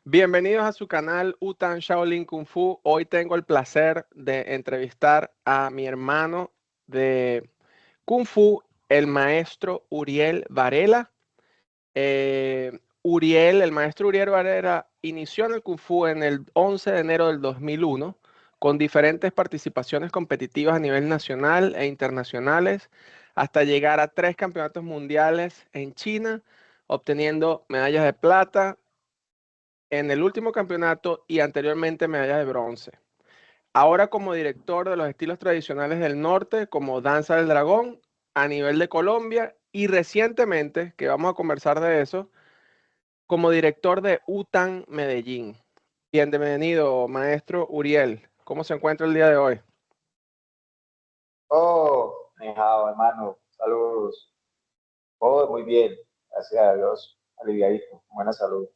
Bienvenidos a su canal Utan Shaolin Kung Fu. Hoy tengo el placer de entrevistar a mi hermano de Kung Fu, el maestro Uriel Varela. El maestro Uriel Varela inició en el Kung Fu en el 11 de enero del 2001 con diferentes participaciones competitivas a nivel nacional e internacionales hasta llegar a 3 campeonatos mundiales en China, obteniendo medallas de plata en el último campeonato y anteriormente medalla de bronce. Ahora como director de los estilos tradicionales del norte, como Danza del Dragón, a nivel de Colombia, y recientemente, que vamos a conversar de eso, como director de UTAN Medellín. Bienvenido, maestro Uriel. ¿Cómo se encuentra el día de hoy? Oh, Nejao, hermano, saludos. Oh, muy bien, gracias a Dios, aliviadito, buena salud.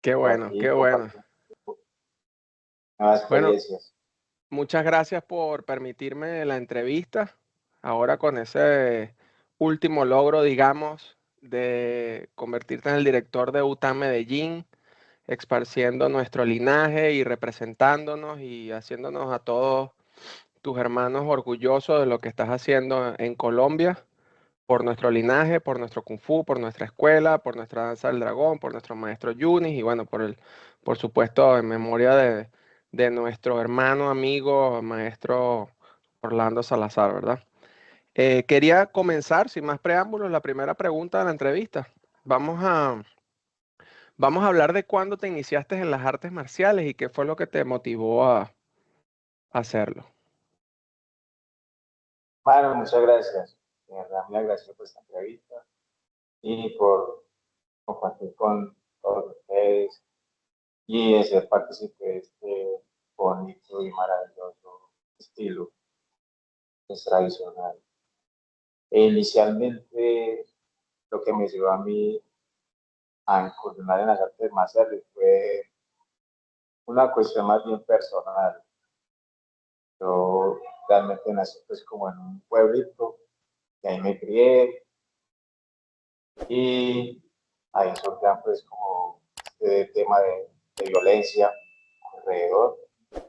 Qué Por bueno, aquí qué bueno. compartiendo nuevas Bueno, experiencias. muchas gracias por permitirme la entrevista. Ahora con ese último logro, digamos, de convertirte en el director de UTAN Medellín, esparciendo nuestro linaje y representándonos y haciéndonos a todos tus hermanos orgullosos de lo que estás haciendo en Colombia, por nuestro linaje, por nuestro Kung Fu, por nuestra escuela, por nuestra danza del dragón, por nuestro maestro Yunis y bueno, por supuesto, en memoria de nuestro hermano, amigo, maestro Orlando Salazar, ¿verdad? Quería comenzar, sin más preámbulos, la primera pregunta de la entrevista. Vamos a, vamos a hablar de cuándo te iniciaste en las artes marciales y qué fue lo que te motivó a hacerlo. Bueno, muchas gracias. Ramírez, gracias por esta entrevista y por compartir con todos ustedes y de ser partícipe de este bonito y maravilloso estilo que es tradicional. Inicialmente, lo que me llevó a mí a incursionar en las artes marciales fue una cuestión más bien personal. Yo realmente nací pues como en un pueblito, y ahí me crié y ahí surgían pues como este tema de violencia alrededor de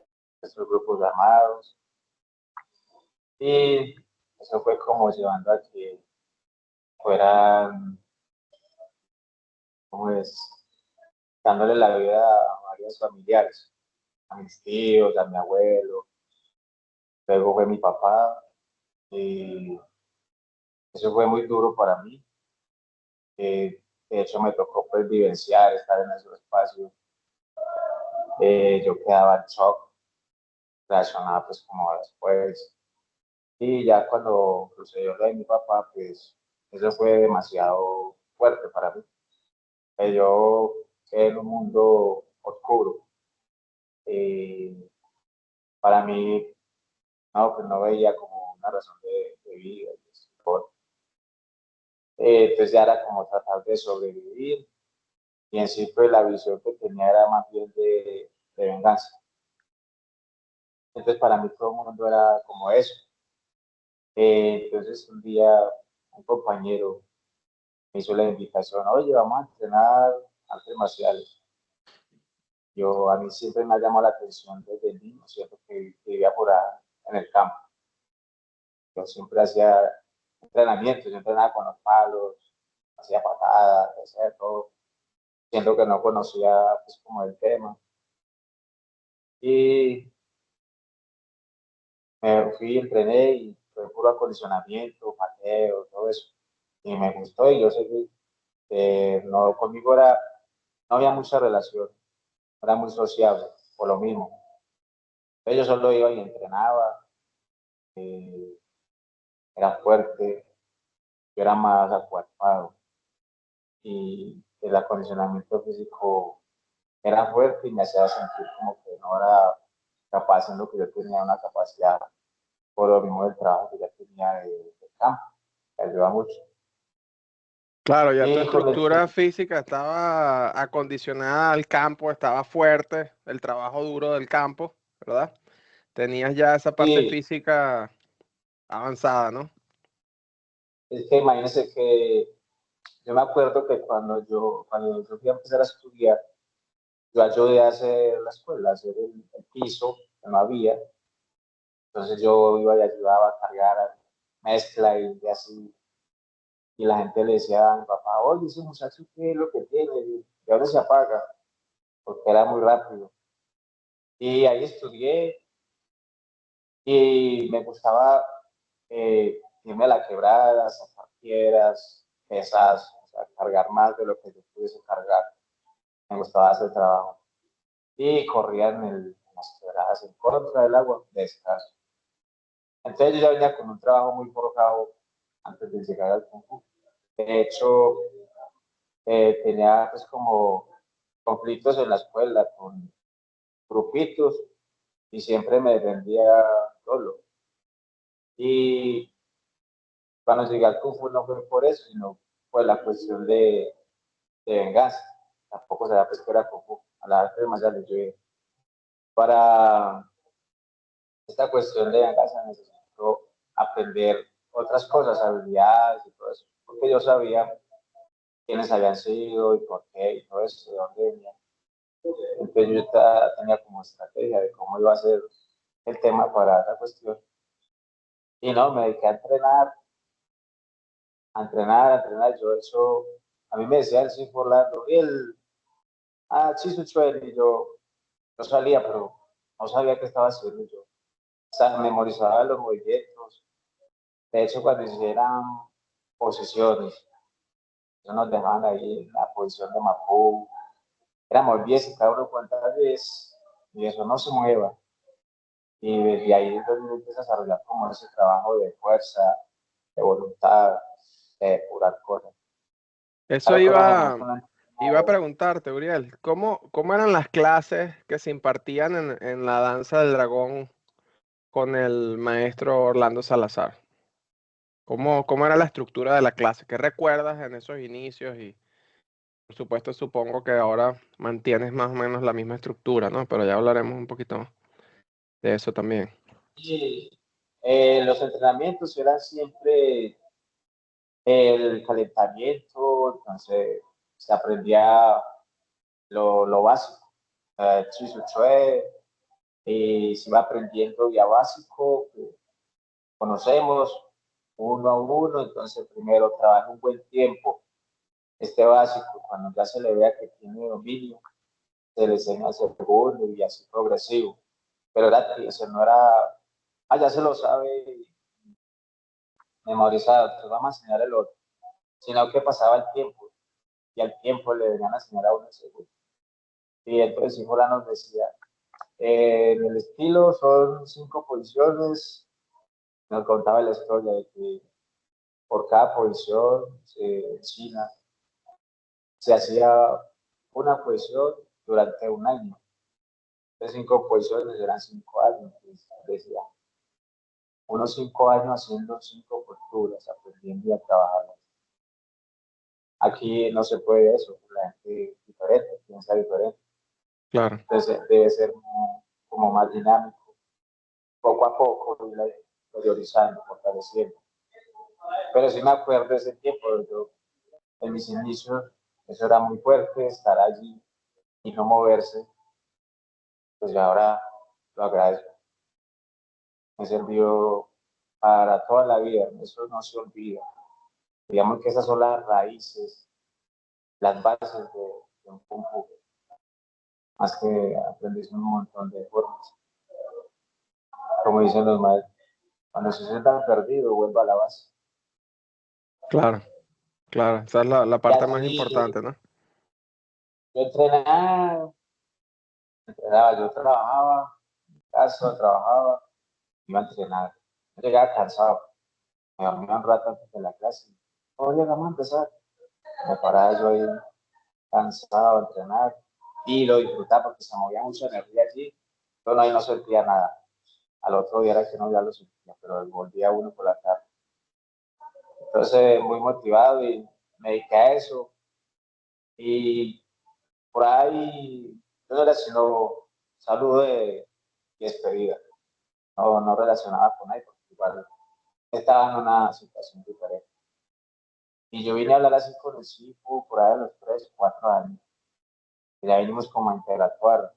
estos grupos armados y eso fue como llevando a que fueran, como es, dándole la vida a varios familiares, a mis tíos, a mi abuelo, luego fue mi papá y eso fue muy duro para mí. De hecho, me tocó pues vivenciar, estar en esos espacios. Yo quedaba en shock, reaccionaba pues como después. Y ya cuando sucedió lo de mi papá, pues eso fue demasiado fuerte para mí. Yo quedé en un mundo oscuro. Y para mí, no, pues no veía como una razón de vida. Entonces ya era como tratar de sobrevivir y en sí pues la visión que tenía era más bien de venganza. Entonces para mí todo el mundo era como eso. Entonces un día un compañero me hizo la invitación, oye, vamos a entrenar artes marciales. A mí siempre me ha llamado la atención desde niño, siempre que vivía por ahí en el campo. Yo siempre hacía entrenamientos, yo entrenaba con los palos, hacía patadas, hacía todo, siendo que no conocía pues como el tema. Y me fui, entrené y fue puro acondicionamiento, pateo, todo eso. Y me gustó y yo seguí. No, conmigo no había mucha relación, era muy sociable, por lo mismo. Yo solo iba y entrenaba, eh, era fuerte, yo era más acuerpado y el acondicionamiento físico era fuerte y me hacía sentir como que no era capaz en lo que yo tenía una capacidad por lo mismo del trabajo que ya tenía de campo, que ayuda mucho. Claro, ya tu Y con el estructura física estaba acondicionada al campo, estaba fuerte, el trabajo duro del campo, ¿verdad? Tenías ya esa parte sí, física avanzada, ¿no? es que imagínense que yo me acuerdo que cuando yo fui a empezar a estudiar, yo ayudé a hacer la escuela, a hacer el piso, que no había. Entonces yo iba y ayudaba a cargar mezcla y así. Y la gente le decía a mi papá, oye, ese muchacho, ¿qué es lo que tiene? Y ahora se apaga, porque era muy rápido. Y ahí estudié y me gustaba irme a la quebrada, sacar piedras pesadas, o sea, cargar más de lo que yo pudiese cargar. Me gustaba hacer trabajo. Y corría en las quebradas en contra del agua, descalzo. Entonces yo ya venía con un trabajo muy forjado antes de llegar al Kung Fu. De hecho, tenía pues como conflictos en la escuela con grupitos y siempre me defendía solo. Y cuando llegué al Kung Fu no fue por eso, sino por la cuestión de venganza. Tampoco sabía pues que era Kung Fu. A la arte marciales yo para esta cuestión de venganza necesito aprender otras cosas, habilidades y todo eso, porque yo sabía quiénes habían sido y por qué y todo eso, de dónde venían. Entonces yo tenía como estrategia de cómo iba a ser el tema para esa cuestión. Y no, me dediqué a entrenar, a entrenar, a entrenar. Yo eso, a mí me decía el Chief Orlando, y el, Chisu Chuel, y yo salía, pero no sabía qué estaba haciendo yo. O sea, memorizaba los movimientos. De hecho, cuando hicieran posiciones, ellos nos dejaban ahí en la posición de Mapú. Éramos 10 y cada uno cuántas veces, y eso no se mueva. Y desde ahí es donde empieza a desarrollar como ese trabajo de fuerza, de voluntad, de depurar cosas. Eso Claro que uno nomás con iba a preguntarte, Uriel, ¿cómo eran las clases que se impartían en la danza del dragón con el maestro Orlando Salazar? ¿Cómo era la estructura de la clase? ¿Qué recuerdas en esos inicios? Y por supuesto supongo que ahora mantienes más o menos la misma estructura, ¿no? Pero ya hablaremos un poquito de eso también. y, los entrenamientos eran siempre el calentamiento, entonces se aprendía lo básico, Chisu Chue, y se va aprendiendo ya básico, que conocemos uno a uno, entonces primero trabaja un buen tiempo este básico, cuando ya se le vea que tiene dominio, se le enseña el segundo y así progresivo. Pero era, eso no era, ya se lo sabe memorizado, entonces vamos a enseñar el otro, sino que pasaba el tiempo y al tiempo le venían a enseñar a uno el segundo. Y entonces Híjola nos decía, en el estilo son 5 posiciones, nos contaba la historia de que por cada posición en China se hacía una posición durante un año. De 5 posiciones eran 5 años, pues, decía. Unos 5 años haciendo 5 posturas, aprendiendo a trabajar. Aquí no se puede eso, la gente es diferente, piensa diferente. Claro, Entonces debe ser como más dinámico, poco a poco, priorizando, fortaleciendo. Pero sí me acuerdo de ese tiempo, yo, en mis inicios, eso era muy fuerte, estar allí y no moverse, pues ya ahora lo agradezco. Me sirvió para toda la vida, eso no se olvida. Digamos que esas son las raíces, las bases de un Kung Fu, más que aprendes un montón de formas. Como dicen los maestros, cuando se sientan perdidos, vuelva a la base. claro, claro. Esa es la Y parte más así importante, ¿no? yo entrenaba, yo trabajaba, en casa, trabajaba, iba a entrenar. Yo llegaba cansado, me dormía un rato antes de la clase. Oye, vamos a empezar. Me paraba yo ahí cansado de entrenar y lo disfrutaba porque se movía mucha energía allí. Yo no sentía nada. Al otro día era que no ya lo sentía, pero volvía uno por la tarde. Entonces, muy motivado y me dediqué a eso. Y por ahí, yo no era sino saludo y despedida. No relacionaba con él, porque igual estaba en una situación diferente. Y yo vine a hablar así con el Sifu por ahí a los 3, 4 años. y ya vinimos como a interactuar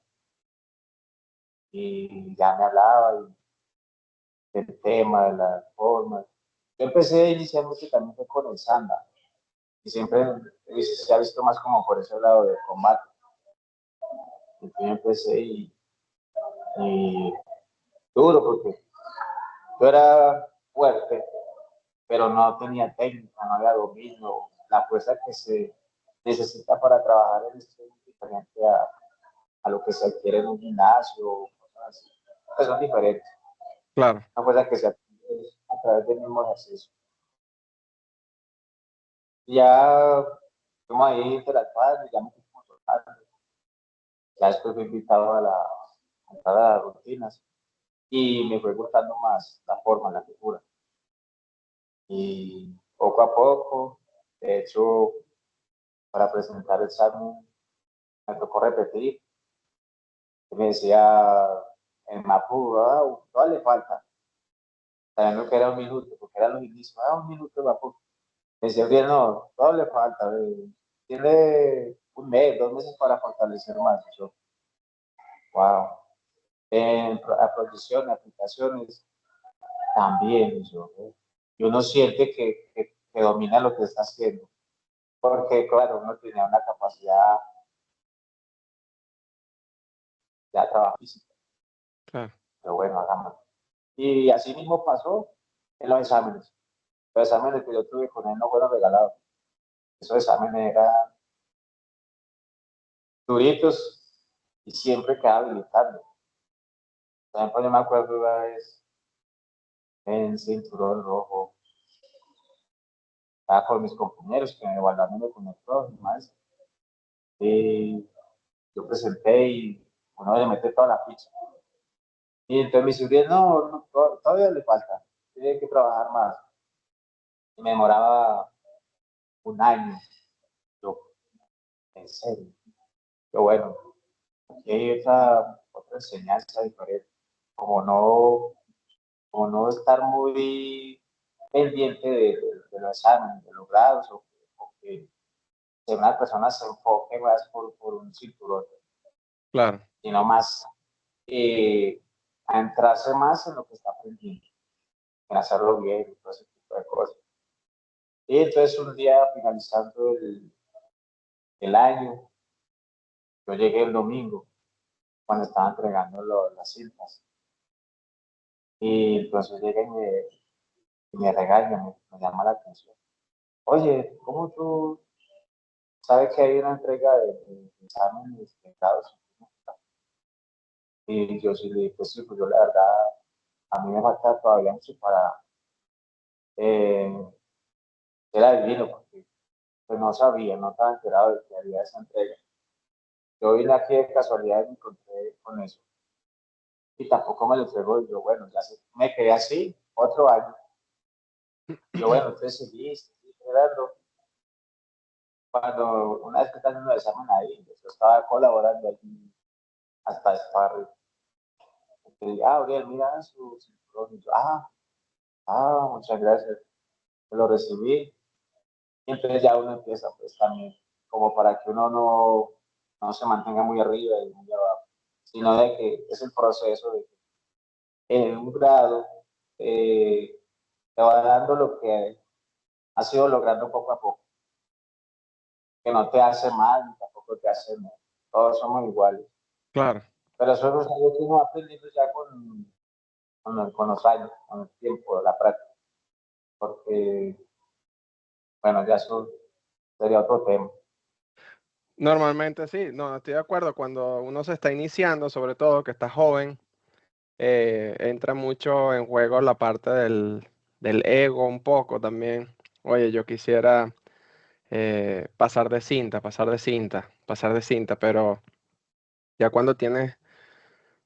y ya me hablaba del tema, de las formas. Yo empecé inicialmente también fue con el sanda y siempre se ha visto más como por ese lado de combate. Entonces yo empecé y duro porque yo era fuerte, pero no tenía técnica, no había dominio. La fuerza que se necesita para trabajar en esto es diferente a lo que se adquiere en un gimnasio, cosas así. Pues son diferentes. Claro, Una fuerza que se adquiere a través del mismo ejercicio. Y ya fuimos ahí interactuando, ya me fuimos soltando. Ya después fui invitado a las rutinas y me fue gustando más la forma, la figura. Y poco a poco, de hecho, para presentar el examen me tocó repetir. Me decía en Mapu, todavía le falta. Sabiendo que era un minuto, porque eran los inicios, un minuto Mapu. Me decía, bien, no, todavía le falta. Tiene un mes, 2 meses para fortalecer más. Y yo, wow. En producción, aplicaciones, también. Y uno siente que domina lo que está haciendo. Porque, claro, uno tenía una capacidad de trabajo físico. claro, Pero bueno, hagamos. Y así mismo pasó en los exámenes. Los exámenes que yo tuve con él no fueron regalados. Esos exámenes eran duritos y siempre quedaba habilitando. Por ejemplo, yo me acuerdo una vez en cinturón rojo, estaba con mis compañeros que me evaluaron con el profe y más. Y yo presenté y uno le mete toda la ficha. Y entonces me dice, "Uriel, no, no, todavía le falta, tiene que trabajar más". Y me demoraba un año. Yo, en serio. Pero bueno, aquí hay otra enseñanza diferente. Como no, como no estar muy pendiente de los exámenes, de los grados, o que una persona se enfoque más por un cinturón, claro, sino más a entrarse más en lo que está aprendiendo, en hacerlo bien y todo ese tipo de cosas. Y entonces un día finalizando el año, yo llegué el domingo cuando estaba entregando las cintas. Y entonces llega y me regaña, me llama la atención. Oye, ¿cómo tú sabes que hay una entrega de exámenes de grados? Y yo sí le dije, pues sí, pues yo la verdad, a mí me falta todavía mucho para eh, ser adivino, porque pues no sabía, no estaba enterado de que había esa entrega. Yo vine aquí de casualidad y me encontré con eso. Y tampoco me lo entregó. Y yo, bueno, ya me quedé así, otro año. Y yo, bueno, entonces seguí esperando. Cuando una vez que están haciendo el examen ahí, yo estaba colaborando allí hasta Sparring. Y, Uriel, mira su cinturón. Y yo, muchas gracias. Lo recibí. Y entonces ya uno empieza, pues también, como para que uno no se mantenga muy arriba y muy abajo, sino de que es el proceso de que en un grado eh, te va dando lo que has ido logrando poco a poco, que no te hace mal ni tampoco te hace mal. Todos somos iguales. claro. Pero eso es algo que uno va aprendiendo ya con los años, con el tiempo, la práctica, porque, bueno, ya eso sería otro tema. Normalmente sí, no, estoy de acuerdo. Cuando uno se está iniciando, sobre todo que está joven, entra mucho en juego la parte del ego un poco también. Oye, yo quisiera pasar de cinta, pasar de cinta, pasar de cinta, pero ya cuando tienes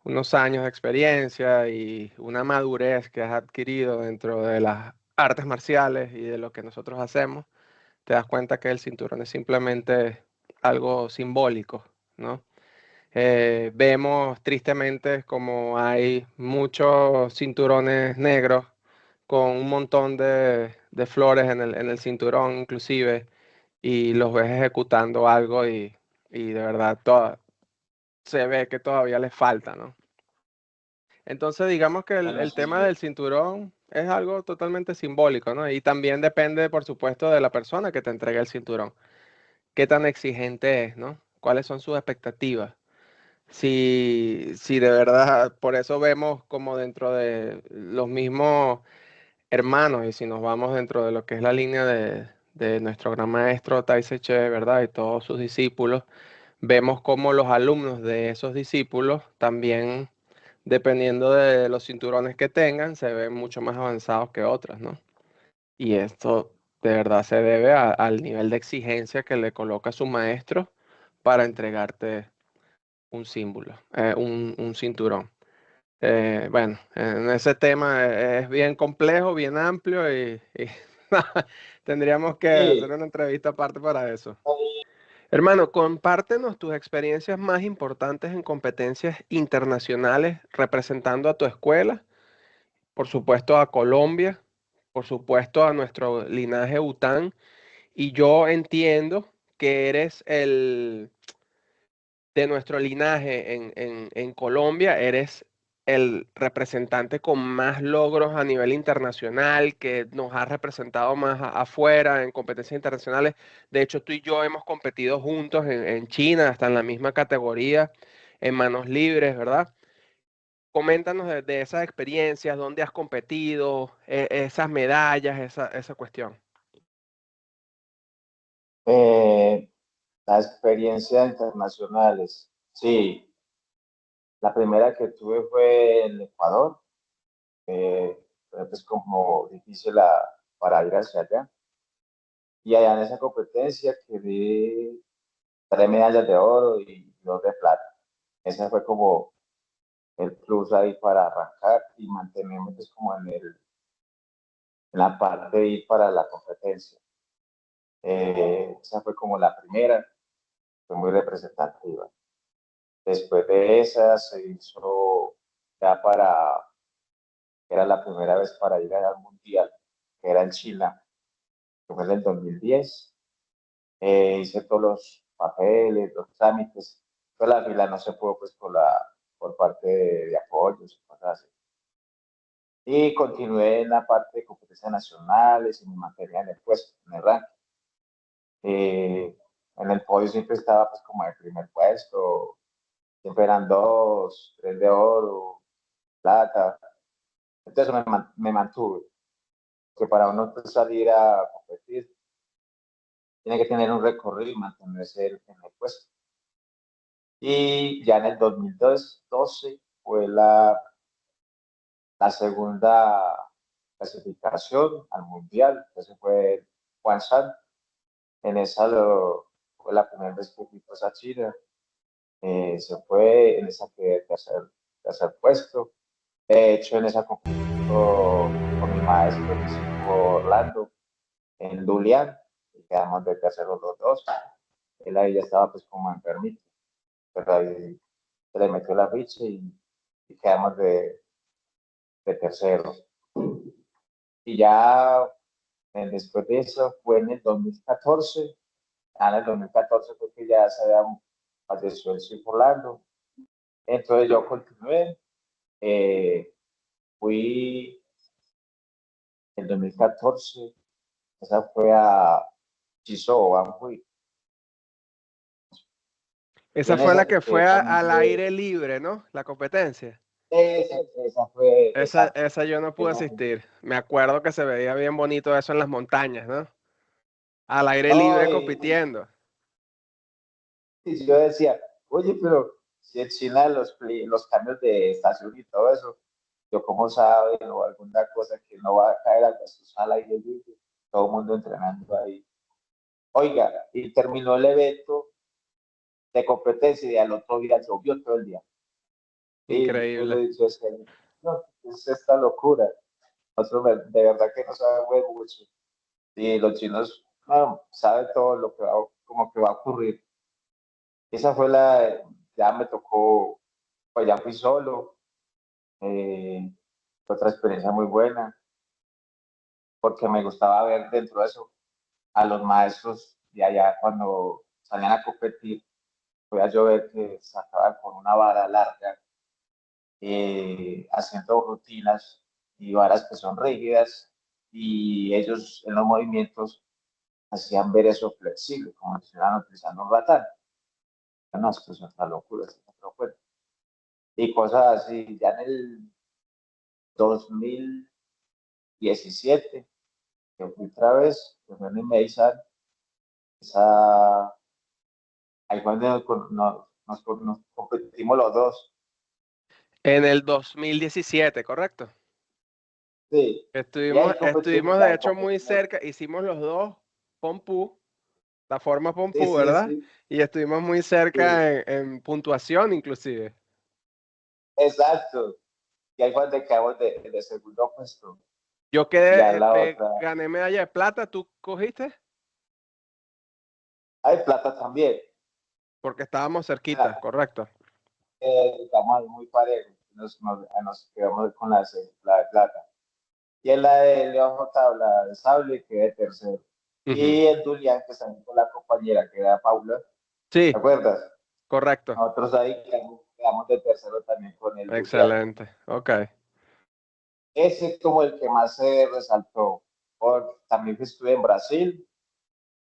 unos años de experiencia y una madurez que has adquirido dentro de las artes marciales y de lo que nosotros hacemos, te das cuenta que el cinturón es simplemente algo simbólico, ¿no? Vemos tristemente como hay muchos cinturones negros con un montón de flores en el cinturón inclusive y los ves ejecutando algo y Y de verdad se ve que todavía les falta, ¿no? Entonces, digamos que Bueno, el sí, tema del cinturón es algo totalmente simbólico, ¿no? Y también depende, por supuesto, de la persona que te entregue el cinturón. Qué tan exigente es, ¿no? ¿Cuáles son sus expectativas? Si de verdad, por eso vemos como dentro de los mismos hermanos, y si nos vamos dentro de lo que es la línea de nuestro gran maestro Taise Che, ¿verdad? Y todos sus discípulos, vemos como los alumnos de esos discípulos también, dependiendo de los cinturones que tengan, se ven mucho más avanzados que otros, ¿no? Y esto de verdad se debe al nivel de exigencia que le coloca su maestro para entregarte un símbolo, un cinturón. Bueno, en ese tema es bien complejo, bien amplio y tendríamos que hacer sí, una entrevista aparte para eso. Hermano, compártenos tus experiencias más importantes en competencias internacionales representando a tu escuela, por supuesto a Colombia, por supuesto a nuestro linaje Után. Y yo entiendo que eres de nuestro linaje en Colombia, eres el representante con más logros a nivel internacional, que nos ha representado más afuera en competencias internacionales. De hecho, tú y yo hemos competido juntos en China, hasta en la misma categoría, en manos libres, ¿verdad? Coméntanos de esas experiencias, dónde has competido, esas medallas, esa cuestión. eh, las experiencias internacionales. Sí, la primera que tuve fue en Ecuador. Fue pues como difícil para ir hacia allá. Y allá en esa competencia quedé 3 medallas de oro y 2 de plata. Ese fue como el plus ahí para arrancar y mantenerme pues como en la parte de ir para la competencia. Esa fue como la primera, fue muy representativa. Después de esa se hizo ya era la primera vez para ir al mundial, que era en Chile, que fue en el 2010. Hice todos los papeles, los trámites, pero la fila no se pudo pues por parte de apoyos y cosas así. Y continué en la parte de competencias nacionales y me mantenía en el puesto, en el ranking. En el podio siempre estaba pues como en el primer puesto, siempre eran 2, 3 de oro, plata. Entonces me mantuve, que para uno pues, salir a competir tiene que tener un recorrido y mantenerse en el puesto. Y ya en el 2012 fue la segunda clasificación al mundial, ese fue Juan San. En esa fue la primera vez que fui pues, a Chile. Se fue en esa que tercer puesto. De hecho, en esa con mi maestro en Orlando, en Lulián, y quedamos de terceros los dos. Él ahí ya estaba pues como enfermito, pero ahí se le metió la ficha y quedamos de terceros. Y ya después de eso fue en el 2014. En el 2014 fue que ya se había falleció el Chico Orlando. Entonces yo continué. eh, Fui en 2014, esa fue a Chisoa, fui. Y Esa en fue la esa que quedé fue también al aire libre, ¿no? La competencia. esa fue, exacto. Esa yo no pude Esa fue. asistir. Me acuerdo que se veía bien bonito eso en las montañas, ¿no? Al aire No, libre compitiendo. y yo decía, oye, pero si en China los cambios de estación y todo eso, yo cómo sabe o alguna cosa que no va a caer algo así al aire libre, todo el mundo entrenando ahí. Oiga, y terminó el evento de competencia y al otro día llovió todo el día. Y yo le Increíble. dije, no, es esta locura. Nosotros de verdad que no sabemos mucho. Y los chinos no, saben todo lo que como que va a ocurrir. Esa fue ya me tocó, pues ya fui solo. eh, Fue otra experiencia muy buena, porque me gustaba ver dentro de eso a los maestros de allá cuando salían a competir. podía yo ver que sacaban con una vara larga, haciendo rutinas y varas que son rígidas, y ellos en los movimientos hacían ver eso flexible, como si estuvieran utilizando un ratán. No, es que es otra locura, es otro cuento. Y cosas así, ya en el 2017, que fui otra vez, que fue en Meisan, esa, ahí fue donde nos competimos los dos. En el 2017, ¿correcto? Sí, y Estuvimos, ahí competimos, estuvimos de ya hecho muy competimos. cerca, hicimos los dos Pompú, la forma Sí, Pompú, sí, ¿verdad? sí, Y estuvimos muy sí, cerca en puntuación inclusive. exacto. Y ahí fue donde quedamos de segundo puesto. Yo Ya quedé, la otra. gané medalla de plata, ¿tú cogiste? Hay plata también. Porque estábamos cerquita, correcto. Estamos ahí muy parejos. Nos quedamos con la de plata. Y en la de León Tabla de Sable quedé tercero. Ujú. Y en Dulián, que también con la compañera, que era Paula, ¿te Sí, acuerdas? correcto. Nosotros ahí quedamos de tercero también con el Dulián. Excelente. Ok. Ese es como el que más se resaltó. Porque también estuve en Brasil,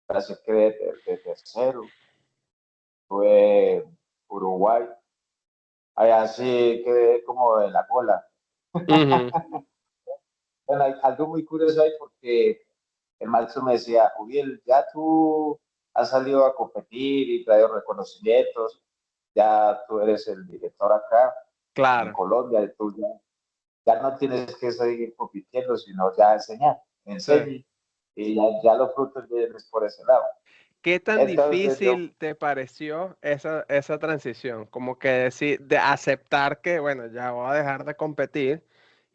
Brasil quedé de tercero, estuve en Uruguay, allá sí quedé como en la cola. Ujú. Bueno, hay algo muy curioso ahí porque el maestro me decía, Uriel, ya tú has salido a competir y traído reconocimientos, ya tú eres el director acá en Claro. Colombia, y tú ya no tienes que seguir compitiendo, sino ya enseñar, Sí. enseñe, y ya los frutos vienen por ese lado. ¿Qué tan Entonces yo, difícil te pareció esa transición? Como que decir, de aceptar que, bueno, ya voy a dejar de competir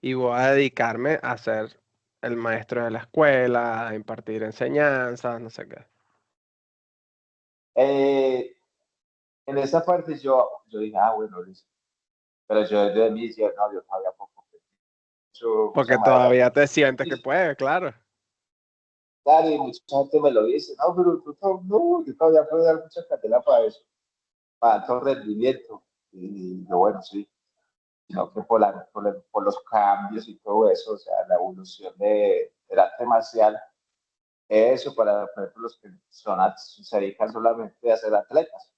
y voy a dedicarme a ser el maestro de la escuela, a impartir enseñanzas, no sé qué. eh, en esa parte yo dije, bueno, listo. Pero yo desde mí decía, no, yo todavía puedo competir, mucha Porque madera todavía por te sientes que competir. puedes, claro. Claro, y mucha gente me lo dice, no, pero tú no, yo todavía puedo dar mucha candela para eso, para alto rendimiento. Y yo, bueno, sí, sino que por los cambios y todo eso, o sea, la evolución del arte marcial, eso para por ejemplo, los que se dedican solamente a ser atletas,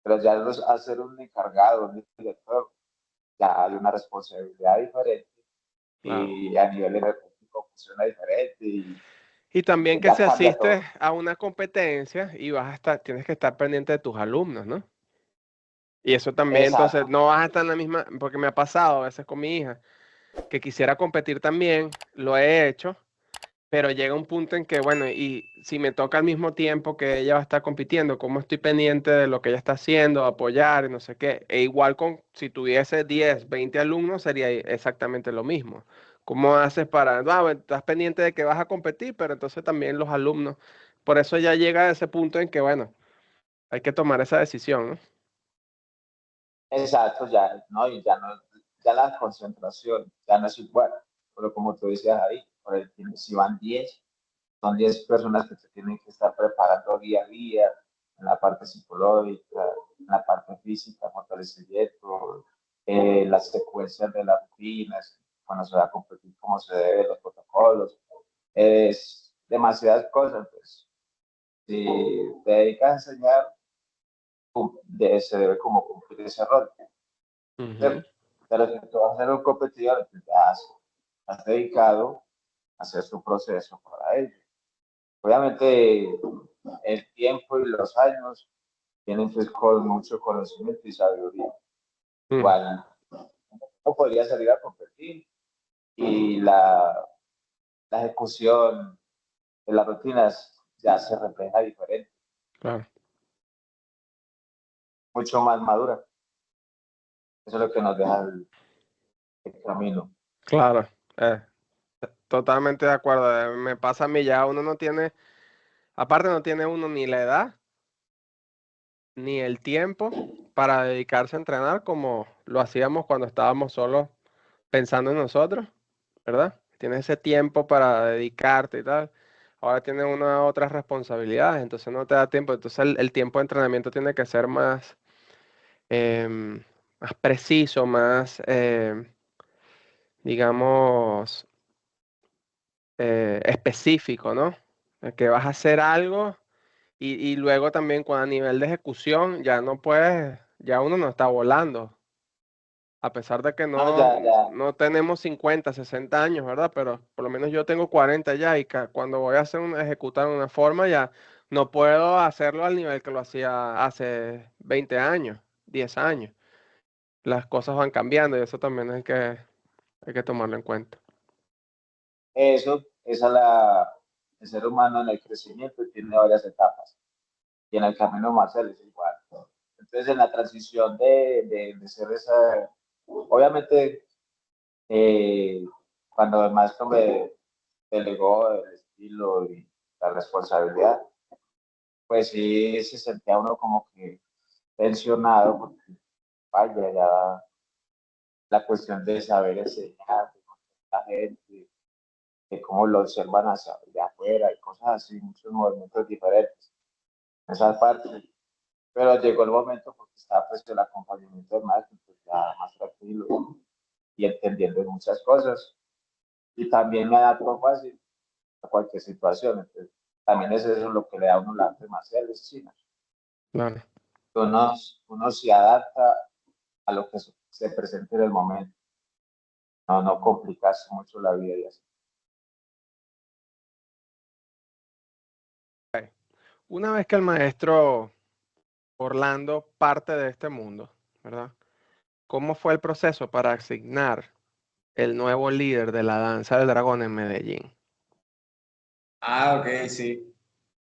pero ya a ser un encargado, un director, ya hay una responsabilidad diferente Claro. y a nivel energético funciona diferente y Y también que ya si cambia asistes todo. a una competencia y vas a estar, tienes que estar pendiente de tus alumnos, ¿no? Y eso también, entonces, Exacto, no vas a estar en la misma, porque me ha pasado a veces con mi hija, que quisiera competir también, lo he hecho, pero llega un punto en que, bueno, y si me toca al mismo tiempo que ella va a estar compitiendo, ¿cómo estoy pendiente de lo que ella está haciendo, apoyar y no sé qué? E igual con, si tuviese 10 20 alumnos, sería exactamente lo mismo. ¿Cómo haces para, bueno, estás pendiente de que vas a competir, pero entonces también los alumnos, por eso ya llega a ese punto en que, bueno, hay que tomar esa decisión, ¿no? exacto, ya, ¿no? Y ya no, ya la concentración ya no es igual, pero como tú decías ahí, por el, si van 10 son 10 personas que se tienen que estar preparando día a día, en la parte psicológica, en la parte física, fortalecimiento, las secuencias de las rutinas, cuando se va a competir, cómo se debe, los protocolos, es demasiadas cosas, pues. Si te dedicas a enseñar, se debe como cumplir ese rol. Ujú. ¿Cierto? Pero si tú vas a ser un competidor, pues ya has dedicado a hacer su proceso para ello. Obviamente, el tiempo y los años vienen pues con mucho conocimiento y sabiduría. Mm, Igual, no podría salir a competir y la ejecución de las rutinas ya se refleja diferente, claro, mucho más madura. Eso es lo que nos deja el camino. claro. Totalmente de acuerdo. Me pasa a mí ya, uno no tiene, aparte no tiene uno ni la edad ni el tiempo para dedicarse a entrenar como lo hacíamos cuando estábamos solos pensando en nosotros, ¿verdad? Tienes ese tiempo para dedicarte y tal. ahora tienes una otras responsabilidades, entonces no te da tiempo. Entonces el tiempo de entrenamiento tiene que ser más, más preciso, más, digamos, específico, ¿no? Que vas a hacer algo y luego también a nivel de ejecución ya no puedes, ya uno no está volando. A pesar de que No, ya, ya, no tenemos 50, 60 años, ¿verdad? Pero por lo menos yo tengo 40 ya y cuando voy a ejecutar una forma ya no puedo hacerlo al nivel que lo hacía hace 20 años, 10 años. Las cosas van cambiando y eso también hay que tomarlo en cuenta. esa el ser humano en el crecimiento tiene varias etapas y en el camino Marcel es igual. Entonces, en la transición de ser esa, obviamente, eh, cuando el maestro me delegó el estilo y la responsabilidad, pues sí se sentía uno como que tensionado, porque vaya, ya la cuestión de saber enseñar, de la gente, de cómo lo observan hacia de afuera y cosas así, muchos movimientos diferentes, esa parte. Pero llegó el momento porque estaba pues el acompañamiento del maestro, pues ya más tranquilo y entendiendo muchas cosas. Y también me adapto fácil a cualquier situación. Entonces, también es eso lo que le da a uno la arte marcial, es China. Claro. Uno se adapta a lo que se presente en el momento, no complicarse mucho la vida y así. Una vez que el maestro Orlando parte de este mundo, ¿verdad? ¿Cómo fue el proceso para asignar el nuevo líder de la Danza del Dragón en Medellín? Ah, ok, sí.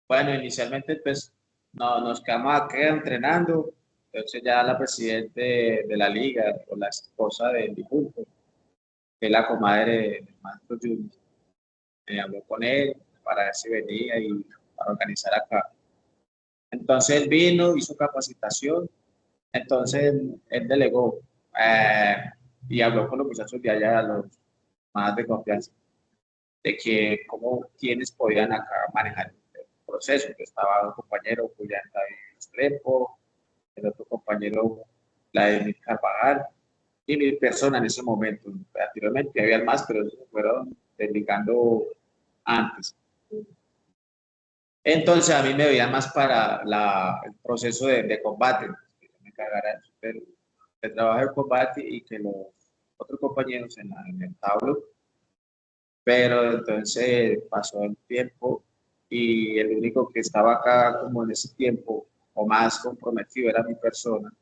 Bueno, inicialmente pues no, nos quedamos aquí entrenando, entonces ya la presidente de la liga o la esposa del difunto, que es la comadre del maestro Junior, me habló con él para ver si venía y para organizar acá. Entonces él vino, hizo capacitación, entonces él delegó eh, y habló con los muchachos de allá, los más de confianza, de que cómo quienes podían acá manejar el proceso. Que estaba un compañero, Julián David Restrepo, el otro compañero, Vladimir Carvajal, y mi persona en ese momento. Anteriormente había más, pero se fueron desligando antes. Entonces a mí me veía más para el proceso de combate, que yo me encargara de trabajo de combate y que los otros compañeros en el tablo. Pero entonces pasó el tiempo y el único que estaba acá como en ese tiempo o más comprometido era mi persona.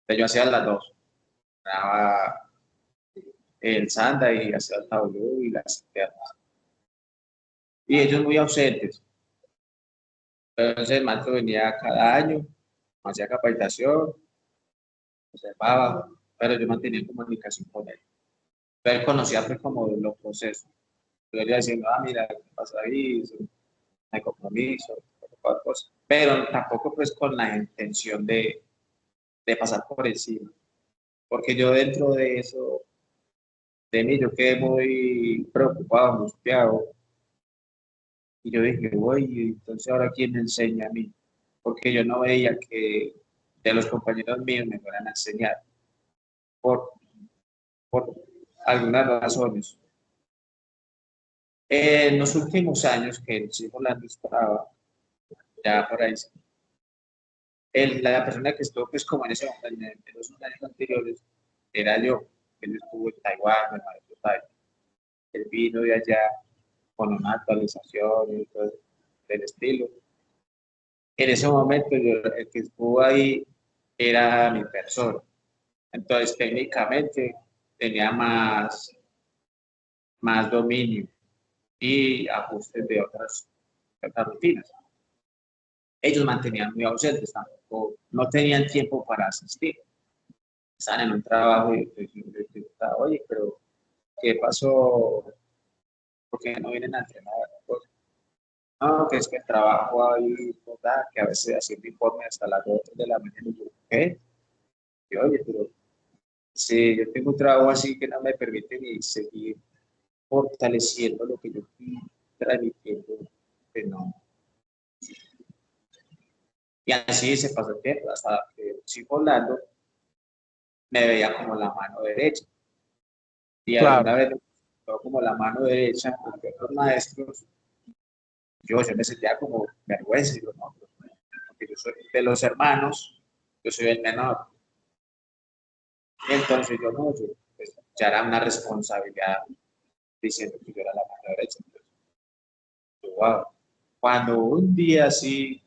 Entonces yo hacía las dos, daba el sanda y hacía el tablero y las internas. Y ellos muy ausentes. Entonces el maestro venía cada año, hacía capacitación, observaba, pero yo mantenía comunicación con él. Pero él conocía pues como los procesos. Yo le iba diciendo, ah, mira, ¿qué pasa ahí? Hay compromiso, cosas. Pero tampoco pues con la intención de pasar por encima. Porque yo dentro de eso, de mí, yo quedé muy preocupado, angustiado. Y yo dije, oye, entonces ahora quién me enseña a mí, porque yo no veía que de los compañeros míos me fueran a enseñar por, por algunas razones. En los últimos años que el chico Orlando estaba ya por ahí, la persona que estuvo pues como en, ese, en los años anteriores era yo. Él estuvo en Taiwán, el maestro Tai. Él vino de allá con una actualización y todo del estilo. En ese momento yo, el que estuvo ahí era mi persona. Entonces técnicamente tenía más dominio y ajustes de otras rutinas. Ellos mantenían muy ausentes, tampoco, no tenían tiempo para asistir. Estaban en un trabajo y yo les preguntaba, oye, pero ¿qué pasó? ¿Por qué no vienen a entrenar? Pues, no, que es que el trabajo ahí, ¿verdad? Que a veces haciendo informe hasta las 2 de la mañana. Y yo, ¿qué? Y oye, pero si yo tengo un trabajo así que no me permite ni seguir fortaleciendo lo que yo estoy transmitiendo, que no. Y así se pasó el tiempo, hasta que sigo Orlando me veía como la mano derecha. Y Claro, alguna vez me tocó como la mano derecha, porque otros maestros, yo me sentía como vergüenza, digo, no, porque yo soy de los hermanos, yo soy el menor. Y entonces yo no, yo, pues, ya era una responsabilidad diciendo que yo era la mano derecha. Entonces, yo, wow. Cuando un día sí,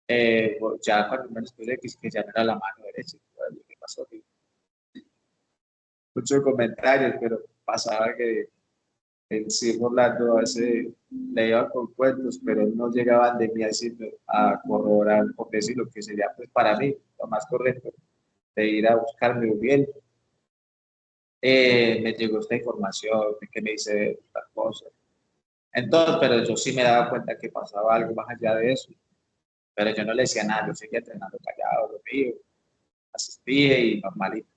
ya cuando me descubrí que ya no era la mano derecha, ¿qué pasó? Muchos comentarios, pero pasaba que él sí Orlando a veces le iba con cuentos, pero él no llegaban de mí a corroborar, por decir lo que sería pues para mí lo más correcto, de ir a buscarme bien. Me llegó esta información, de que me dice esta cosa. Entonces, pero yo sí me daba cuenta que pasaba algo más allá de eso, pero yo no le decía nada, yo seguía entrenando callado, lo mío, asistía y normalito.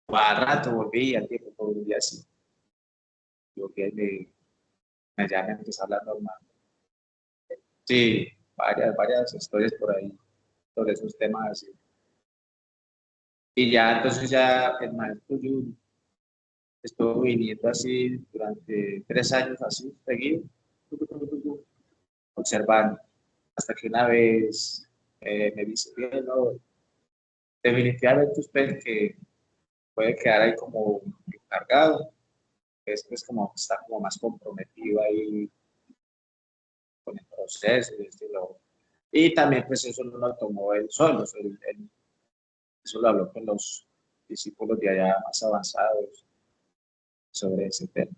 Al rato volví, al tiempo volví así. Yo que ya me empezó a hablar normal. Sí, varias historias por ahí sobre esos temas así. Y ya, entonces ya el maestro Jun estuvo viniendo así durante 3 años así, seguido, observando, hasta que una vez me dice, bien, no, definitivamente usted que puede quedar ahí como encargado, es pues como está como más comprometido ahí con el proceso y estilo. Y también pues eso no lo tomó él solo, eso lo habló con los discípulos de allá más avanzados sobre ese tema.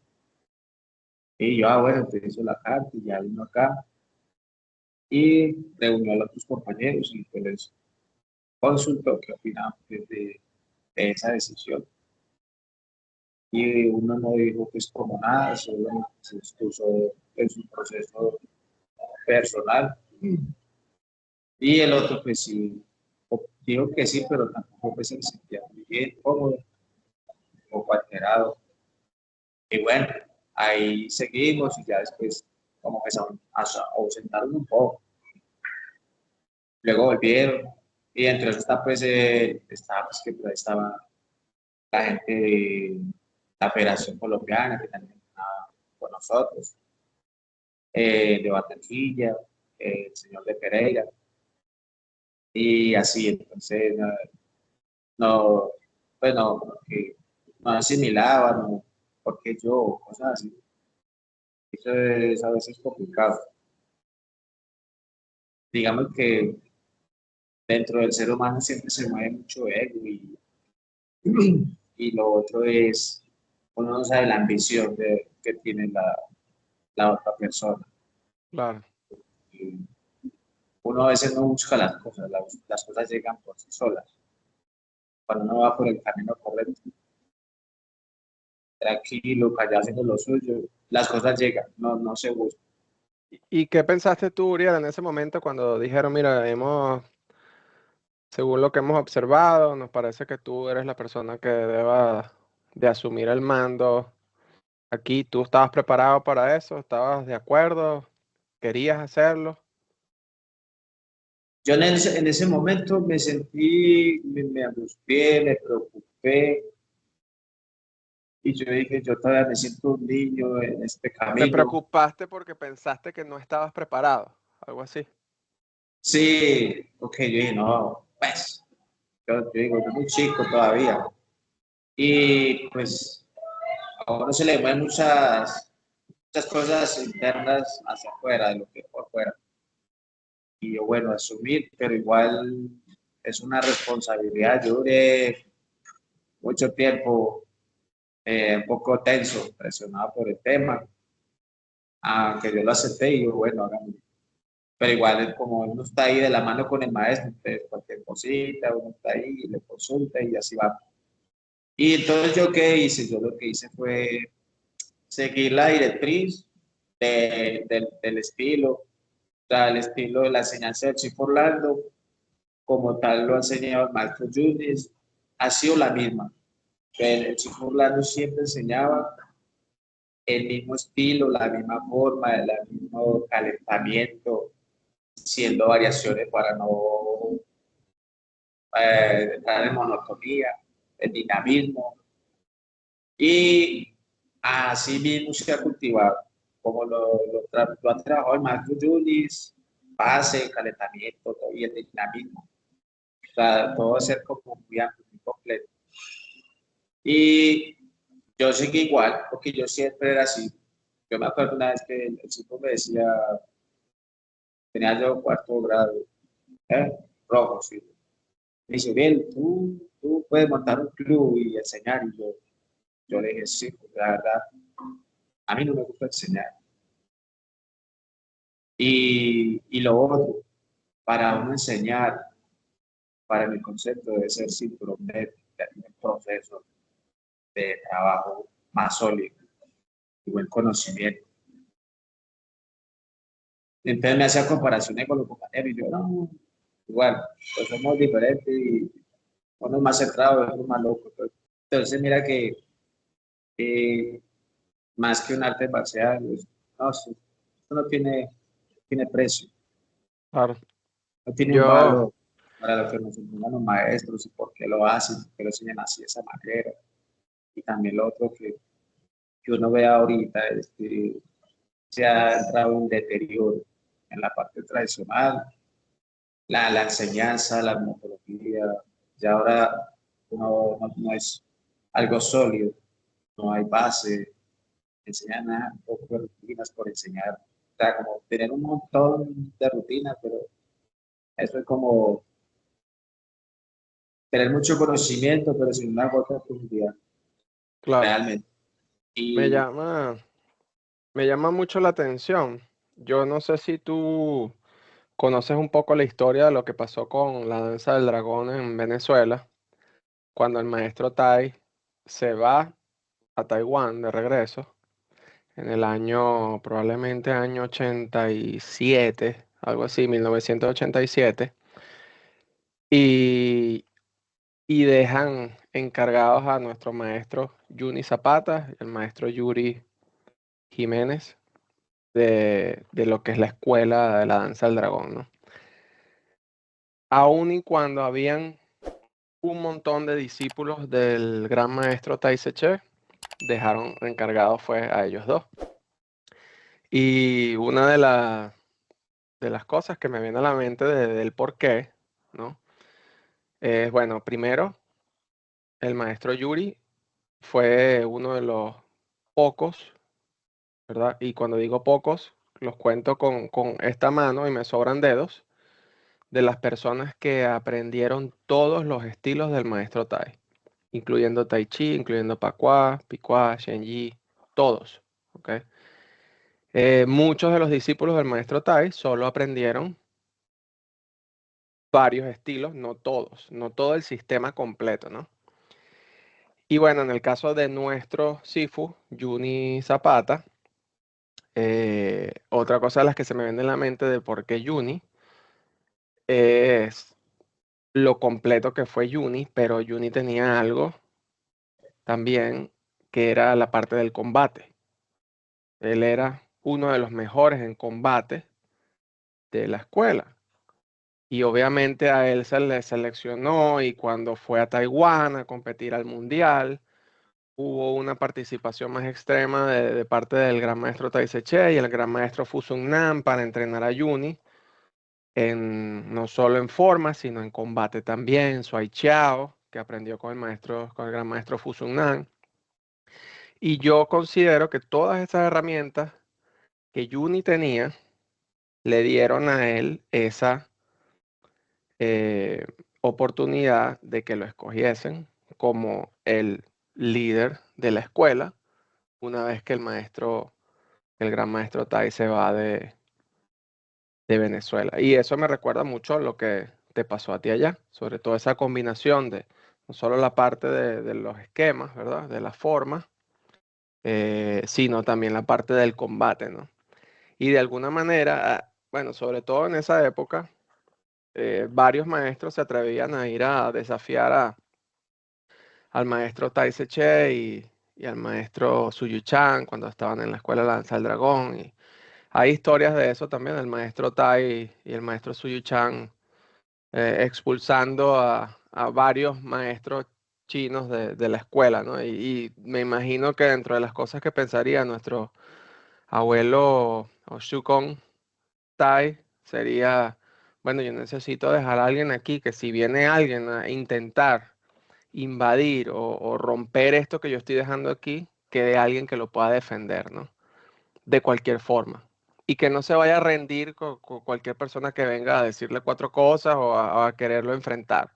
Y yo, bueno, te hizo la carta y ya vino acá y reunió a los otros compañeros y pues les consultó qué opinaban pues, de esa decisión. Y uno no dijo pues como nada, solo se expuso en su proceso personal. Y el otro pues sí, dijo que sí, pero tampoco pues se sentía muy bien, cómodo, un poco alterado. Y bueno, ahí seguimos y ya después como que se ausentaron un poco. Luego volvieron y entre eso está pues, estaba, pues que por ahí estaba la gente de la Federación Colombiana que también estaba con nosotros, de Barranquilla, el señor de Pereira y así, entonces no, pues no, como que no asimilaba, no, porque yo, cosas así, eso es a veces complicado. Digamos que dentro del ser humano siempre se mueve mucho ego y lo otro es, uno no sabe la ambición que tiene la otra persona. claro. Y uno a veces no busca las cosas, las cosas llegan por sí solas. Cuando uno va por el camino correcto, tranquilo, callado haciendo lo suyo, las cosas llegan, no se buscan. ¿Y qué pensaste tú, Uriel, en ese momento cuando dijeron, mira, según lo que hemos observado, nos parece que tú eres la persona que deba de asumir el mando aquí? ¿Tú estabas preparado para eso? ¿Estabas de acuerdo? ¿Querías hacerlo? Yo en ese momento me sentí, me angustié, me preocupé y yo dije, yo todavía me siento un niño en este ¿Te camino. preocupaste porque pensaste que no estabas preparado? Algo así. Sí, ok, yo dije, no, pues, yo digo, yo soy muy chico todavía. Y pues a uno se le mueven muchas cosas internas hacia afuera, de lo que por fuera. Y yo, bueno, asumir, pero igual es una responsabilidad. Yo duré mucho tiempo un poco tenso, presionado por el tema, aunque yo lo acepté y yo, bueno, hagámoslo. Pero igual, como uno está ahí de la mano con el maestro, entonces cualquier cosita, uno está ahí y le consulta y así va. Y entonces, ¿yo qué hice? Yo lo que hice fue seguir la directriz del estilo, o sea, el estilo de la enseñanza del Chico Orlando, como tal lo ha enseñado el maestro Yunis, ha sido la misma. El Chico Orlando siempre enseñaba el mismo estilo, la misma forma, el mismo calentamiento, siendo variaciones para no entrar en monotonía, el dinamismo. Y así mismo se ha cultivado, como lo ha trabajado el maestro Yunis, base, calentamiento, todo, y el dinamismo. O sea, todo va a ser como muy amplio, muy completo. Y yo seguí igual, porque yo siempre era así. Yo me acuerdo una vez que el chico me decía, tenía yo cuarto grado, rojo, sí. Me dice, bien, tú puedes montar un club y enseñar. Y yo le dije, sí, pues, la verdad, a mí no me gusta enseñar. Y lo otro, para uno enseñar, para mi concepto, debe ser sin prometer un proceso de trabajo más sólido y buen conocimiento. Entonces me hacía comparaciones con los compañeros y yo, no, igual, pues somos diferentes y uno es más centrado, otro es más loco. Entonces mira que más que un arte marcial, no, esto no tiene precio, Claro. no tiene un Yo, valor para lo que nos enseñan los maestros y por qué lo hacen, por qué lo enseñan así de esa manera. Y también lo otro que uno ve ahorita es que se ha entrado un deterioro en la parte tradicional, la enseñanza, la metodología, ya ahora no es algo sólido, no hay base, enseñan un poco de rutinas por enseñar, o sea, como tener un montón de rutinas, pero eso es como tener mucho conocimiento, pero sin una gota de profundidad, claro, realmente. me Y llama, me llama mucho la atención. Yo no sé si tú conoces un poco la historia de lo que pasó con la danza del dragón en Venezuela, cuando el maestro Tai se va a Taiwán de regreso en el año, probablemente año 87, algo así, 1987, y, y dejan encargados a nuestro maestro Juni Zapata, el maestro Yuri Jiménez, de lo que es la escuela de la danza del dragón, ¿no? Aun y cuando habían un montón de discípulos del gran maestro Tai Tse, dejaron encargados fue a ellos dos. Y una de las cosas que me viene a la mente del por qué, ¿no? Es, bueno, primero, el maestro Yuri fue uno de los pocos, ¿verdad? Y cuando digo pocos, los cuento con esta mano y me sobran dedos, de las personas que aprendieron todos los estilos del maestro Tai, incluyendo Tai Chi, incluyendo Pacua, Picua, Shenji, todos, ¿ok? Muchos de los discípulos del maestro Tai solo aprendieron varios estilos, no todos, no todo el sistema completo, ¿no? Y bueno, en el caso de nuestro Sifu, Juni Zapata, otra cosa de las que se me viene en la mente de por qué Juni es lo completo que fue Juni, pero Juni tenía algo también que era la parte del combate. Él era uno de los mejores en combate de la escuela. Y obviamente a él se le seleccionó y cuando fue a Taiwán a competir al mundial, hubo una participación más extrema de parte del gran maestro Tai Tse y el gran maestro Fu Sung Nam para entrenar a Juni, no solo en forma, sino en combate también. Suai Chiao, que aprendió con el maestro, con el gran maestro Fu Sung Nam. Y yo considero que todas esas herramientas que Juni tenía le dieron a él esa eh, oportunidad de que lo escogiesen como el líder de la escuela una vez que el gran maestro Tai se va de Venezuela. Y eso me recuerda mucho a lo que te pasó a ti allá, sobre todo esa combinación de no solo la parte de los esquemas, ¿verdad? De las formas, sino también la parte del combate, ¿no? Y de alguna manera, bueno, sobre todo en esa época, varios maestros se atrevían a ir a desafiar al maestro Tai Tse y al maestro Suyu-chan cuando estaban en la escuela de la danza del dragón. Y hay historias de eso también, el maestro Tai y el maestro Suyu-chan expulsando a varios maestros chinos de la escuela, ¿no? Y me imagino que dentro de las cosas que pensaría nuestro abuelo o Shukong Tai sería, bueno, yo necesito dejar a alguien aquí que si viene alguien a intentar invadir o romper esto que yo estoy dejando aquí, quede alguien que lo pueda defender, ¿no? De cualquier forma. Y que no se vaya a rendir con cualquier persona que venga a decirle cuatro cosas o a quererlo enfrentar.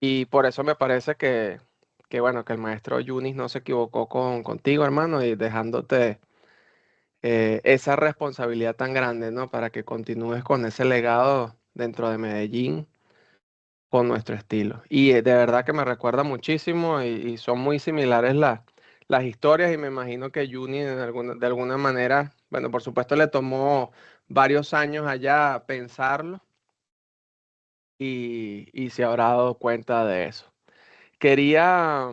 Y por eso me parece bueno, que el maestro Yunis no se equivocó contigo, hermano, y dejándote esa responsabilidad tan grande, ¿no? Para que continúes con ese legado dentro de Medellín con nuestro estilo. Y de verdad que me recuerda muchísimo y son muy similares las historias y me imagino que Juni de alguna manera, bueno, por supuesto le tomó varios años allá pensarlo y se habrá dado cuenta de eso. Quería,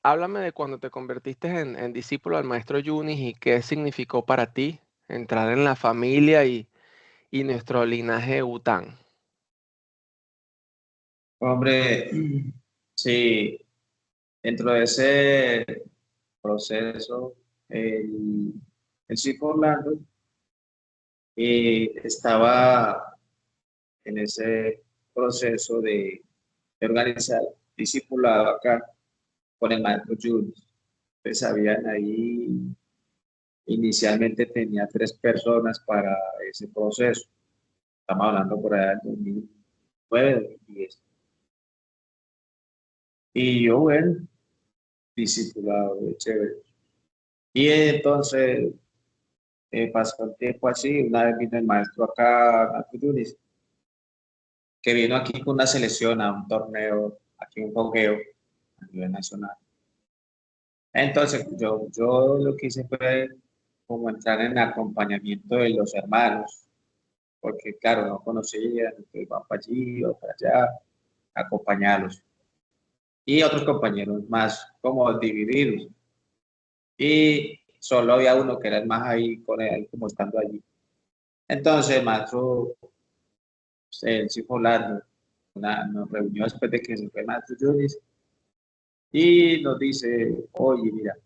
háblame de cuando te convertiste en discípulo del maestro Yunis y qué significó para ti entrar en la familia y nuestro linaje Után. Hombre, sí, dentro de ese proceso, el, el Chico Orlando estaba en ese proceso de organizar discipulado acá con el maestro Julius. Pues habían ahí, inicialmente tenía 3 personas para ese proceso. Estamos hablando por allá del 2009, 2010. Y yo, bueno, discipulado, de chévere. Y entonces pasó el tiempo así, una vez vino el maestro acá, Maestro Yunis, que vino aquí con una selección a un torneo, aquí un fogueo a nivel nacional. Entonces yo lo que hice fue como entrar en acompañamiento de los hermanos, porque claro, no conocía, entonces van para allí o para allá, acompañarlos. Y otros compañeros más, como divididos. Y solo había uno que era el más ahí, con él, como estando allí. Entonces, el maestro, el chico Orlando, nos reunió después de que se fue el maestro Junis y nos dice, oye, mira,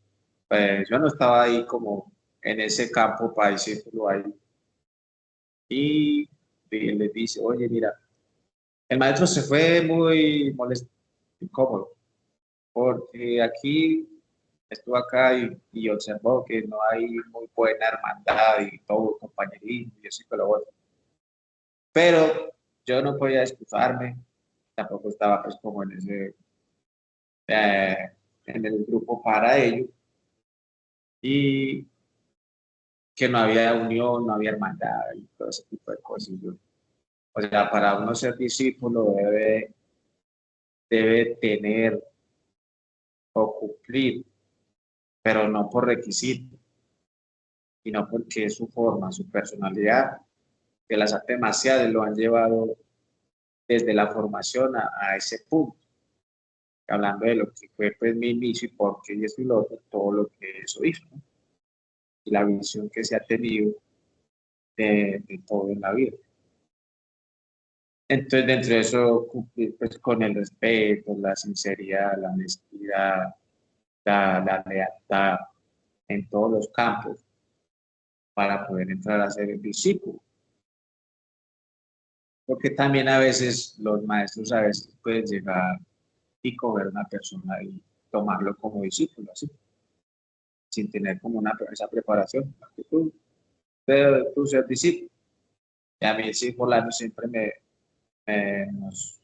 pues yo no estaba ahí como en ese campo para discípulo ahí. Y le dice, oye, mira, el maestro se fue muy molesto, incómodo, porque aquí estuvo acá y observó que no hay muy buena hermandad y todo compañerismo y así que lo otro. Pero yo no podía excusarme, tampoco estaba pues como eh, en el grupo para ello y que no había unión, no había hermandad y todo ese tipo de cosas. O sea, para uno ser discípulo debe tener o cumplir, pero no por requisito, sino porque es su forma, su personalidad, que las artes marciales lo han llevado desde la formación a ese punto, hablando de lo que fue pues mi inicio y por qué y eso y lo otro, todo lo que eso hizo, ¿no? Y la visión que se ha tenido de todo en la vida. Entonces, dentro de eso, cumplir pues, con el respeto, la sinceridad, la honestidad, la lealtad en todos los campos para poder entrar a ser el discípulo. Porque también a veces los maestros a veces pueden llegar y coger a una persona y tomarlo como discípulo, así, sin tener como esa preparación, tú ser discípulo. Y a mí sí, Polano siempre nos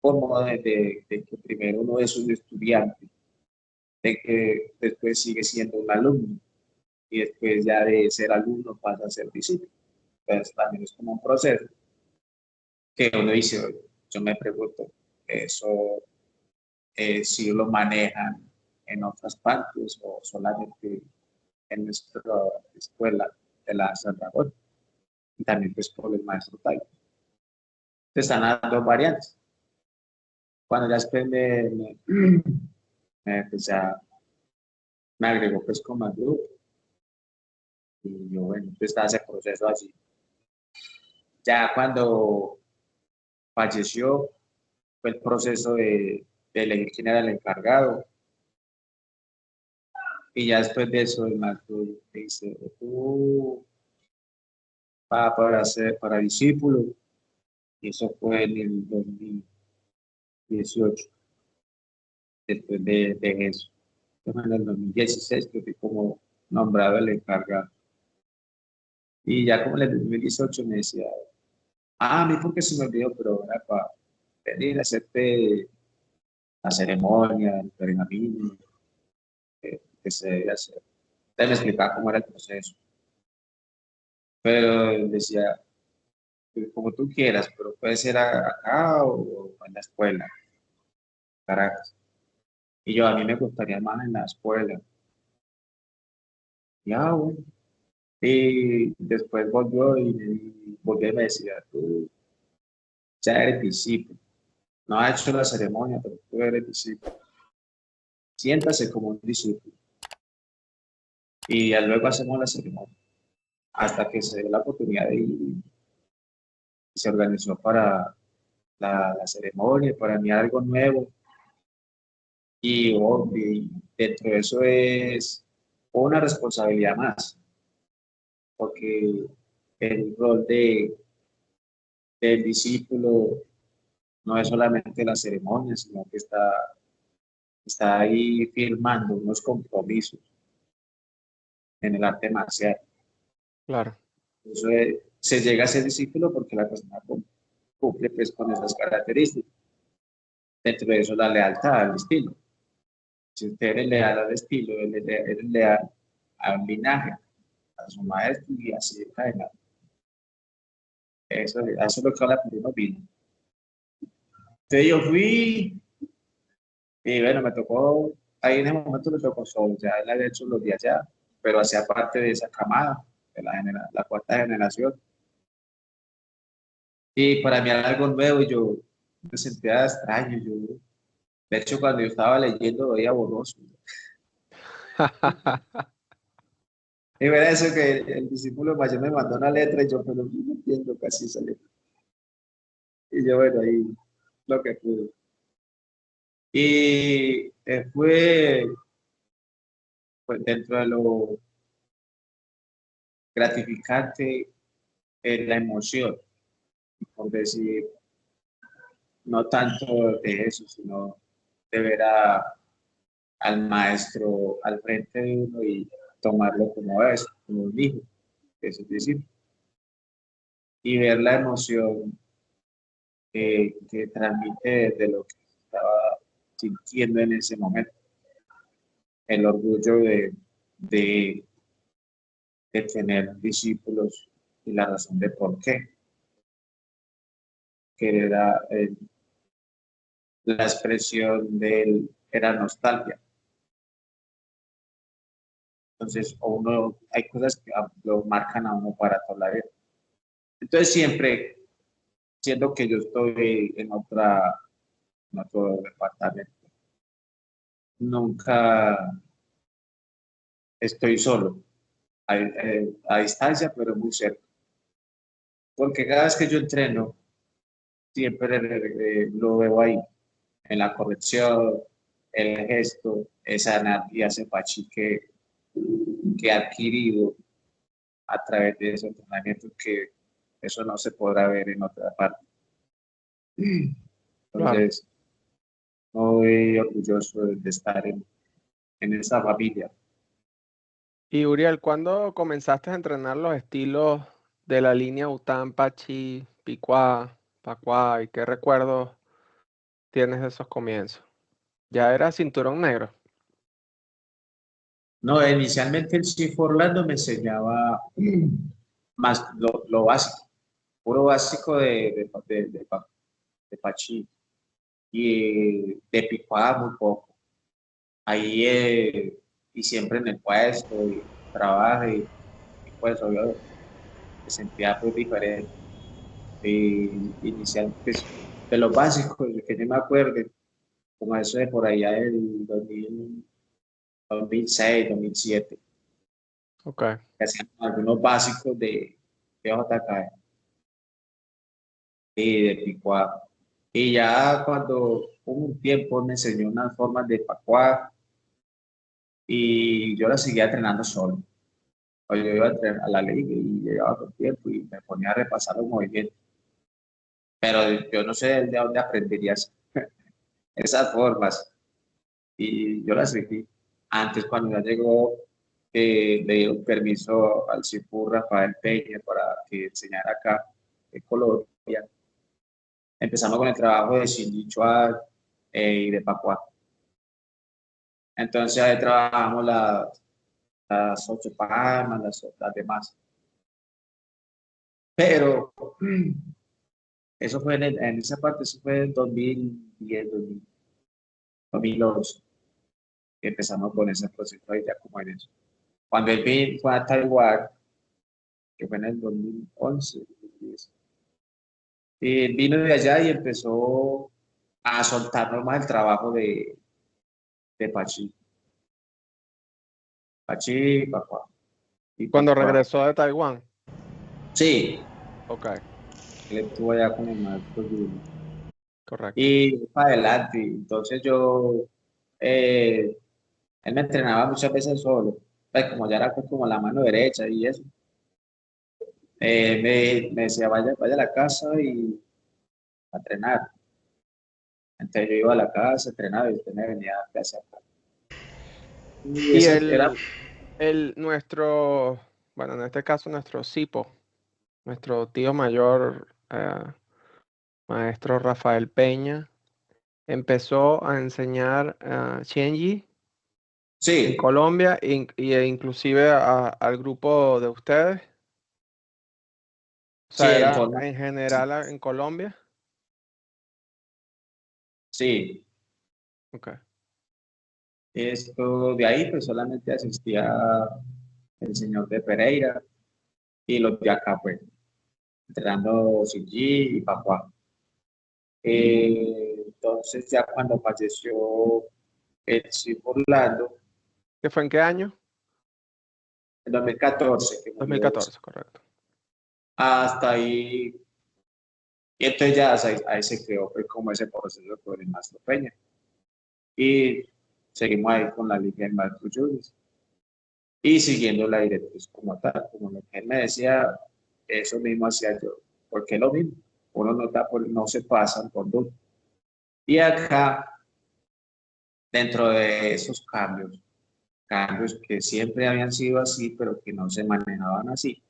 formó de que primero uno es un estudiante, de que después sigue siendo un alumno y después ya de ser alumno pasa a ser discípulo. Entonces también es como un proceso que uno dice, yo me pregunto, eso si lo manejan en otras partes o solamente en nuestra escuela de la San Ramón y también pues por el maestro Tai. Te están dando variantes. Cuando ya después pues ya me agregó pues como al grupo y yo, bueno, pues estaba ese proceso así. Ya cuando falleció fue el proceso de elegir quién era el encargado y ya después de eso el maestro dice, tú vas para discípulo y eso fue en el 2018, después de eso. Entonces, en el 2016 que fui como nombrado el encargado. Y ya como en el 2018 me decía, a mí porque se me olvidó, pero era para venir a hacerte la ceremonia, el pergamino, que se debe hacer. Entonces me explicaba cómo era el proceso. Pero él decía, "Pues, como tú quieras, pero puede ser acá o en la escuela, Caracas. Y yo, a mí me gustaría más en la escuela. Ya, bueno. Y después volvió y me decía, tú ya eres discípulo. No ha hecho la ceremonia, pero tú eres discípulo. Siéntase como un discípulo. Y ya luego hacemos la ceremonia. Hasta que se dio la oportunidad de ir y se organizó para la ceremonia, para mí algo nuevo. Y dentro de eso es una responsabilidad más, porque el rol del discípulo no es solamente la ceremonia, sino que está ahí firmando unos compromisos en el arte marcial. Claro, Eso se llega a ser discípulo porque la persona cumple pues, con esas características. Dentro de eso la lealtad al estilo. Si usted es leal al estilo, él es leal a un linaje, a su maestro y así de cadena. Eso es lo que habla Purino Vino. Entonces yo fui y bueno, me tocó, ahí en ese momento me tocó solo, ya él había hecho los días ya, pero hacía parte de esa camada, de la cuarta generación. Y para mí era algo nuevo y yo me sentía extraño. De hecho, cuando yo estaba leyendo veía borroso. Y era eso que el discípulo mayor me mandó una letra y yo, pero no entiendo casi esa letra. Y yo, bueno, ahí lo que pude. Y fue pues, dentro de lo gratificante la emoción, por decir, no tanto de eso, sino de ver al maestro al frente de uno y tomarlo como es, como un hijo, es decir, y ver la emoción que transmite de lo que estaba sintiendo en ese momento, el orgullo de, de tener discípulos y la razón de por qué, que era la expresión de él, era nostalgia. Entonces, hay cosas que lo marcan a uno para toda la vida. Entonces, siempre, siendo que yo estoy en otro departamento, nunca estoy solo, a distancia, pero muy cerca. Porque cada vez que yo entreno, siempre lo veo ahí, en la corrección, el gesto, esa energía, ese pachi que he adquirido a través de ese entrenamiento que eso no se podrá ver en otra parte. claro. Entonces, muy orgulloso de estar en esa familia. Y Uriel, ¿cuándo comenzaste a entrenar los estilos de la línea Utam, Pachi, Picuá, Pacuá? ¿Y qué recuerdos tienes de esos comienzos? ¿Ya era cinturón negro? No, inicialmente el Chief Orlando me enseñaba más lo básico, puro básico de Pachi y de Picuá muy poco. Ahí y siempre en el puesto y trabajo y pues obvio me sentía pues diferente. Y inicialmente pues, de los básicos, de que yo me acuerdo, como eso de por allá del 2006, 2007, Ok. que hacían algunos básicos de JK y de Picuá. Y ya cuando hubo un tiempo me enseñó unas formas de Pacuá y yo la seguía entrenando solo. O yo iba a, a la liga y llegaba con tiempo y me ponía a repasar los movimientos. Pero yo no sé de dónde aprenderías esas formas. Y yo las seguí. Antes, cuando ya llegó, le dieron permiso al CIPU Rafael Peña para que enseñara acá en Colombia. Empezamos con el trabajo de Shinji Chua y de Pacuá. Entonces ahí trabajamos las ocho palmas, las demás. Pero eso fue en esa parte, eso fue en 2010, 2011, que empezamos con ese proceso ahí ya como en eso. Cuando él fue a Taiwán, que fue en el 2011, 2010, y vino de allá y empezó a soltarnos más el trabajo de Pachi. Pachi, papá. Y Cuando papá. regresó de Taiwán. Sí, Ok, él estuvo allá con el maestro Yuri. correcto. Y para adelante, entonces eh, él me entrenaba muchas veces solo, pues como ya era como la mano derecha y eso, me decía, vaya a la casa y a entrenar. Entonces yo iba a la casa, entrenaba y después me venía a clase acá. Y Y eso era, nuestro, bueno, en este caso nuestro Sipo, nuestro tío mayor, maestro Rafael Peña, empezó a enseñar Shenji en sí, Colombia inclusive al grupo de ustedes. O sí, sea, en era forma, en general en Colombia. sí. Ok. Esto de ahí pues solamente asistía el señor de Pereira y los de acá pues, entrenando CG y Papá. Entonces ya cuando falleció el chico Orlando, ¿Qué fue en qué año? en 2014 que Dos mil murió, catorce, correcto. hasta ahí, y entonces ya ahí se quedó pues, como ese proceso con el Maestro Peña. Y seguimos ahí con la Liga del Maestro Juris y siguiendo la directriz como tal, como lo que él me decía, eso mismo hacía yo, porque es lo mismo, uno no se pasan por duda. Y acá, dentro de esos cambios que siempre habían sido así, pero que no se manejaban así,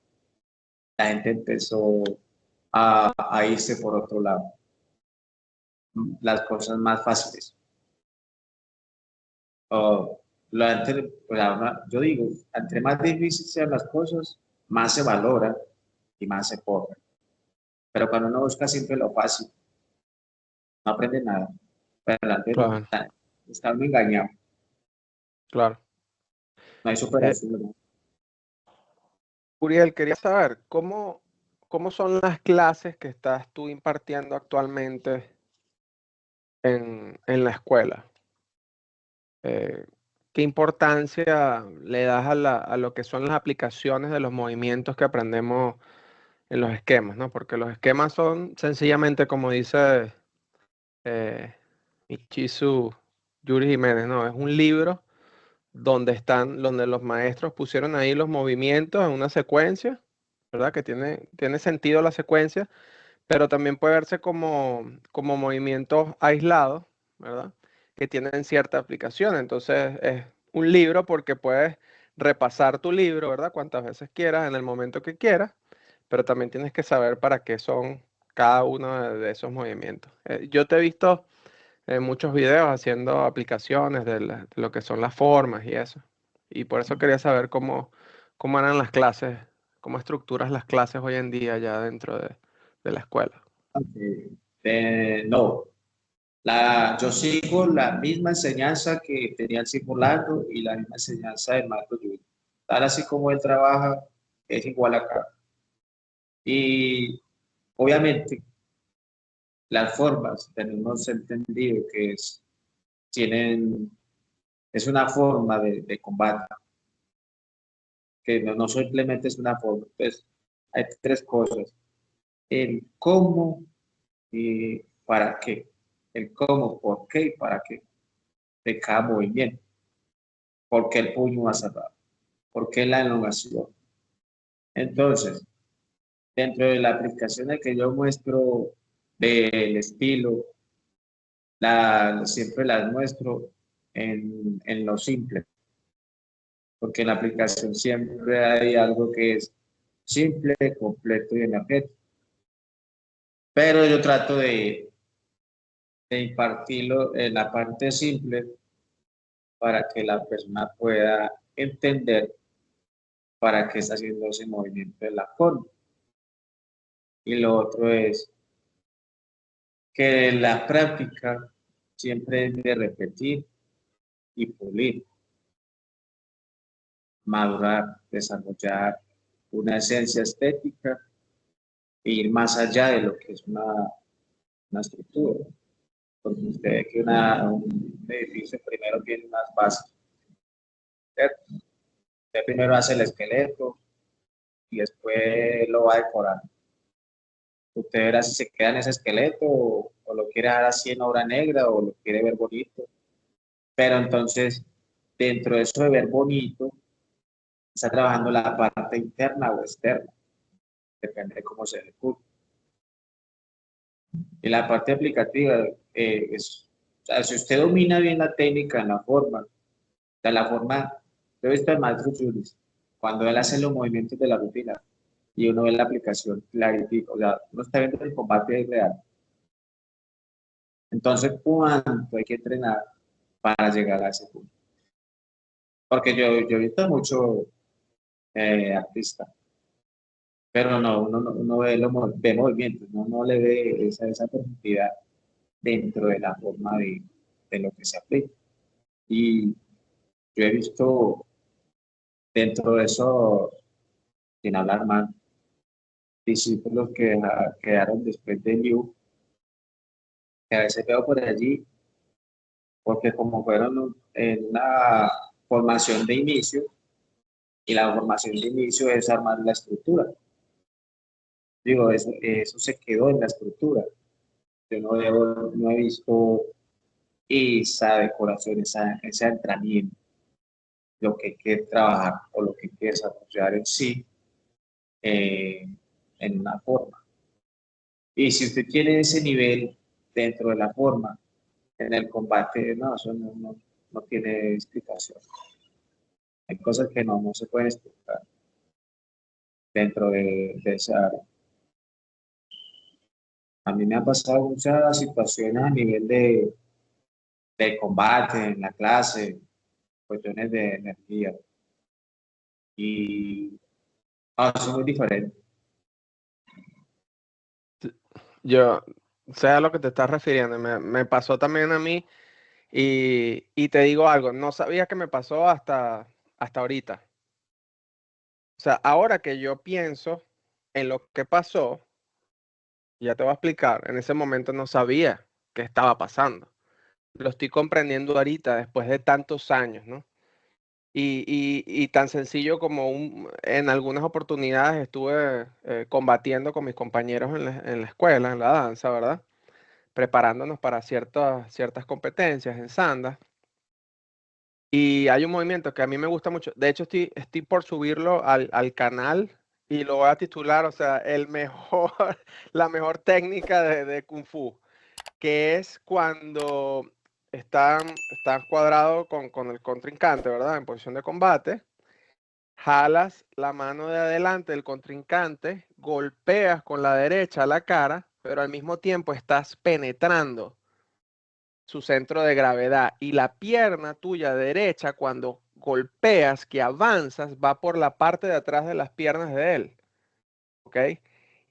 la gente empezó a irse por otro lado, las cosas más fáciles. O yo digo, entre más difíciles sean las cosas, más se valora y más se cobra. Pero cuando uno busca siempre lo fácil, no aprende nada. Pero adelante Claro, está uno engañado, claro. no hay Eh, superación. ¿No? Uriel, quería saber cómo son las clases que estás tú impartiendo actualmente en la escuela. Eh, ¿Qué importancia le das a lo que son las aplicaciones de los movimientos que aprendemos en los esquemas, ¿no? Porque los esquemas son sencillamente, como dice eh, Michizu Yuri Jiménez, ¿no? Es un libro donde los maestros pusieron ahí los movimientos en una secuencia, ¿verdad? Que tiene sentido la secuencia, pero también puede verse como movimientos aislados, ¿verdad? Que tienen cierta aplicación. Entonces es un libro porque puedes repasar tu libro, ¿verdad? Cuantas veces quieras, en el momento que quieras, pero también tienes que saber para qué son cada uno de esos movimientos. Yo te he visto en muchos videos haciendo aplicaciones de lo que son las formas y eso. Y por eso quería saber cómo eran las clases, cómo estructuras las clases hoy en día ya dentro de la escuela. No, yo sigo la misma enseñanza que tenía el circulando y la misma enseñanza del Marco Yuri. Tal así como él trabaja, es igual acá. Y obviamente las formas tenemos entendido que tienen es una forma de combate, que no simplemente es una forma. Entonces, hay tres cosas: el cómo y para qué. El cómo, por qué y para qué de cada movimiento. ¿Por qué el puño va cerrado? ¿Por qué la elongación? Entonces, dentro de la aplicación que yo muestro del estilo, siempre las muestro en lo simple, porque en la aplicación siempre hay algo que es simple, completo y energético. Pero yo trato de impartirlo en la parte simple para que la persona pueda entender para qué está haciendo ese movimiento de la forma. Y lo otro es que la práctica siempre es de repetir y pulir, madurar, desarrollar una esencia estética e ir más allá de lo que es una estructura. Porque usted ve que un edificio primero tiene unas bases, ¿cierto? Usted primero hace el esqueleto y después lo va a decorar. Usted verá si se queda en ese esqueleto o lo quiere dar así en obra negra o lo quiere ver bonito. Pero entonces, dentro de eso de ver bonito, está trabajando la parte interna o externa, depende de cómo se ejecute. Y la parte aplicativa o sea, si usted domina bien la técnica en la forma, la forma, yo he visto al maestro Juris, cuando él hace los movimientos de la rutina y uno ve la aplicación clarifica, o sea, uno está viendo el combate real. Entonces, ¿cuánto hay que entrenar para llegar a ese punto? Porque yo he visto mucho artista, pero no, uno ve, ve movimientos, no le ve esa profundidad dentro de la forma de lo que se aplica. Y yo he visto dentro de eso, sin hablar mal, discípulos que quedaron después de Liu, que a veces veo por allí, porque como fueron en una formación de inicio, y la formación de inicio es armar la estructura. Digo, eso se quedó en la estructura. Yo no he visto esa decoración, ese entrenamiento, lo que hay que trabajar o lo que hay que desarrollar en sí eh, en una forma. Y si usted tiene ese nivel dentro de la forma, en el combate, no, eso no tiene explicación. Hay cosas que no se pueden explicar dentro de esa área. A mí me han pasado muchas situaciones a nivel de combate en la clase, cuestiones de energía. Y eso es muy diferente. Yo sé a lo que te estás refiriendo. Me pasó también a mí y te digo algo, no sabía que me pasó hasta ahorita. O sea, ahora que yo pienso en lo que pasó, ya te voy a explicar, en ese momento no sabía qué estaba pasando. Lo estoy comprendiendo ahorita, después de tantos años, ¿no? Y tan sencillo como en algunas oportunidades estuve combatiendo con mis compañeros en la escuela, en la danza, ¿verdad? Preparándonos para ciertas competencias en Sanda. Y hay un movimiento que a mí me gusta mucho. De hecho, estoy por subirlo al canal y lo voy a titular, o sea, la mejor técnica de Kung Fu, que es cuando están cuadrado con el contrincante, ¿verdad? En posición de combate. Jalas la mano de adelante del contrincante, golpeas con la derecha la cara, pero al mismo tiempo estás penetrando su centro de gravedad y la pierna tuya derecha cuando golpeas, que avanzas, va por la parte de atrás de las piernas de él, ¿ok?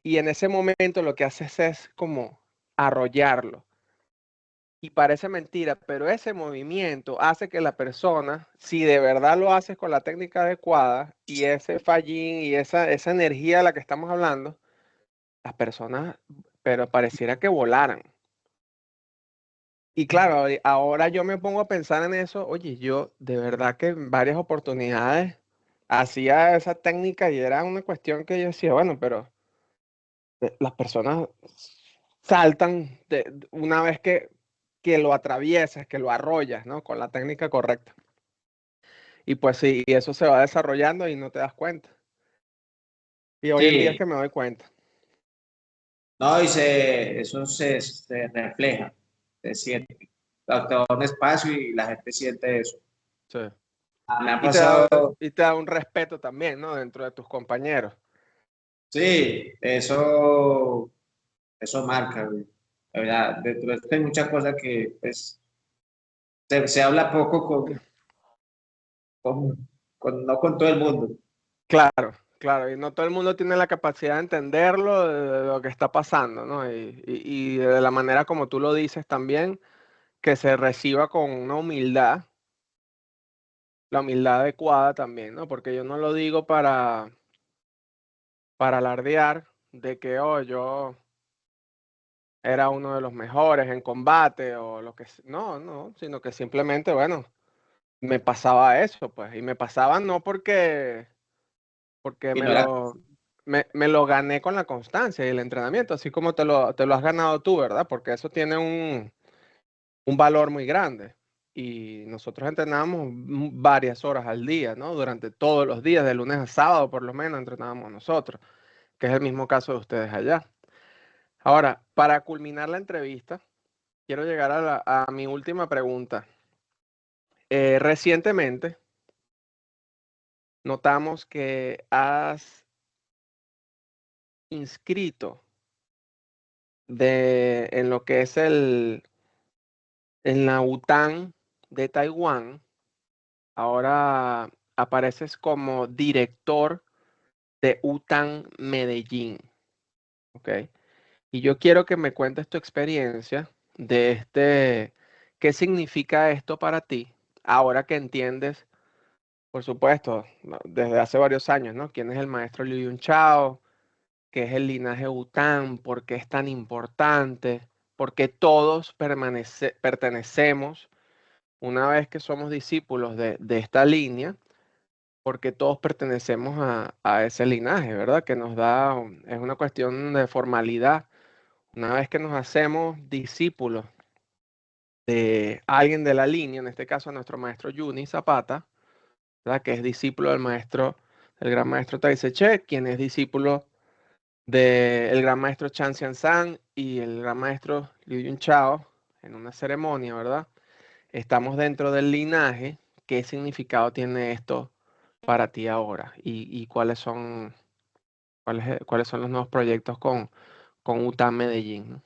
Y en ese momento lo que haces es como arrollarlo. Y parece mentira, pero ese movimiento hace que la persona, si de verdad lo haces con la técnica adecuada y ese fallín y esa energía de la que estamos hablando, las personas, pero pareciera que volaran. Y claro, ahora yo me pongo a pensar en eso, oye, yo de verdad que en varias oportunidades hacía esa técnica y era una cuestión que yo decía, bueno, pero las personas saltan una vez que lo atraviesas, que lo arrollas, ¿no? Con la técnica correcta. Y pues sí, y eso se va desarrollando y no te das cuenta. Y hoy en día es Sí, que me doy cuenta. no, eso se refleja, se siente. Te da un espacio y la gente siente eso. Sí. Me ha Y te da, pasado, y te da un respeto también, ¿no? Dentro de tus compañeros. sí, eso marca, güey. La verdad, dentro de esto hay muchas cosas que pues, se habla poco no con todo el mundo. Claro, claro, y no todo el mundo tiene la capacidad de entenderlo, de lo que está pasando, ¿no? Y de la manera como tú lo dices también, que se reciba con una humildad, la humildad adecuada también, ¿no? Porque yo no lo digo para alardear de que, oh, yo era uno de los mejores en combate o lo que, no, no, sino que simplemente, bueno, me pasaba eso, pues, y me pasaba no porque Y no era, me lo gané con la constancia y el entrenamiento, así como te lo has ganado tú, ¿verdad? Porque eso tiene un valor muy grande. Y nosotros entrenábamos varias horas al día, ¿no? Durante todos los días, de lunes a sábado por lo menos, entrenábamos nosotros, que es el mismo caso de ustedes allá. Ahora, para culminar la entrevista, quiero llegar a mi última pregunta. Recientemente notamos que has inscrito en lo que es en la UTAN de Taiwán. Ahora apareces como director de UTAN Medellín, ¿ok? Y yo quiero que me cuentes tu experiencia de qué significa esto para ti, ahora que entiendes, por supuesto, ¿no? Desde hace varios años, ¿no? ¿Quién es el maestro Liu Yun Chao? ¿Qué es el linaje UTAN? ¿Por qué es tan importante? Porque todos pertenecemos, una vez que somos discípulos de esta línea, porque todos pertenecemos a ese linaje, ¿verdad? Que nos da, es una cuestión de formalidad. Una vez que nos hacemos discípulos de alguien de la línea, en este caso nuestro maestro Juni Zapata, ¿verdad? Que es discípulo del gran maestro Taizé Che, quien es discípulo del gran maestro Chan Xian San y el gran maestro Liu Yun Chao en una ceremonia, ¿verdad? Estamos dentro del linaje. ¿Qué significado tiene esto para ti ahora? ¿Y cuáles son los nuevos proyectos con UTAN Medellín, ¿no?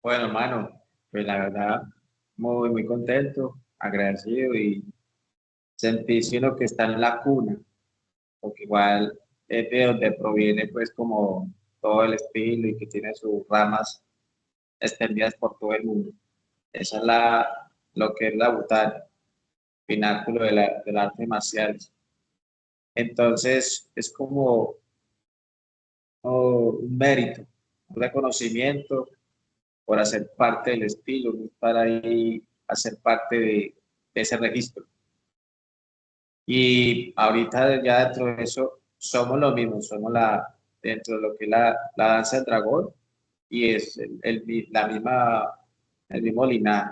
bueno, hermano, pues la verdad, muy contento, agradecido y sentirse uno que está en la cuna, porque igual es de donde proviene pues como todo el estilo y que tiene sus ramas extendidas por todo el mundo. Esa es lo que es la butana, pináculo del arte marcial. Entonces es como un mérito, un reconocimiento por hacer parte del estilo, no estar ahí, hacer parte de ese registro. Y ahorita ya dentro de eso somos lo mismo, dentro de lo que es la danza del dragón y es la misma, el mismo linaje.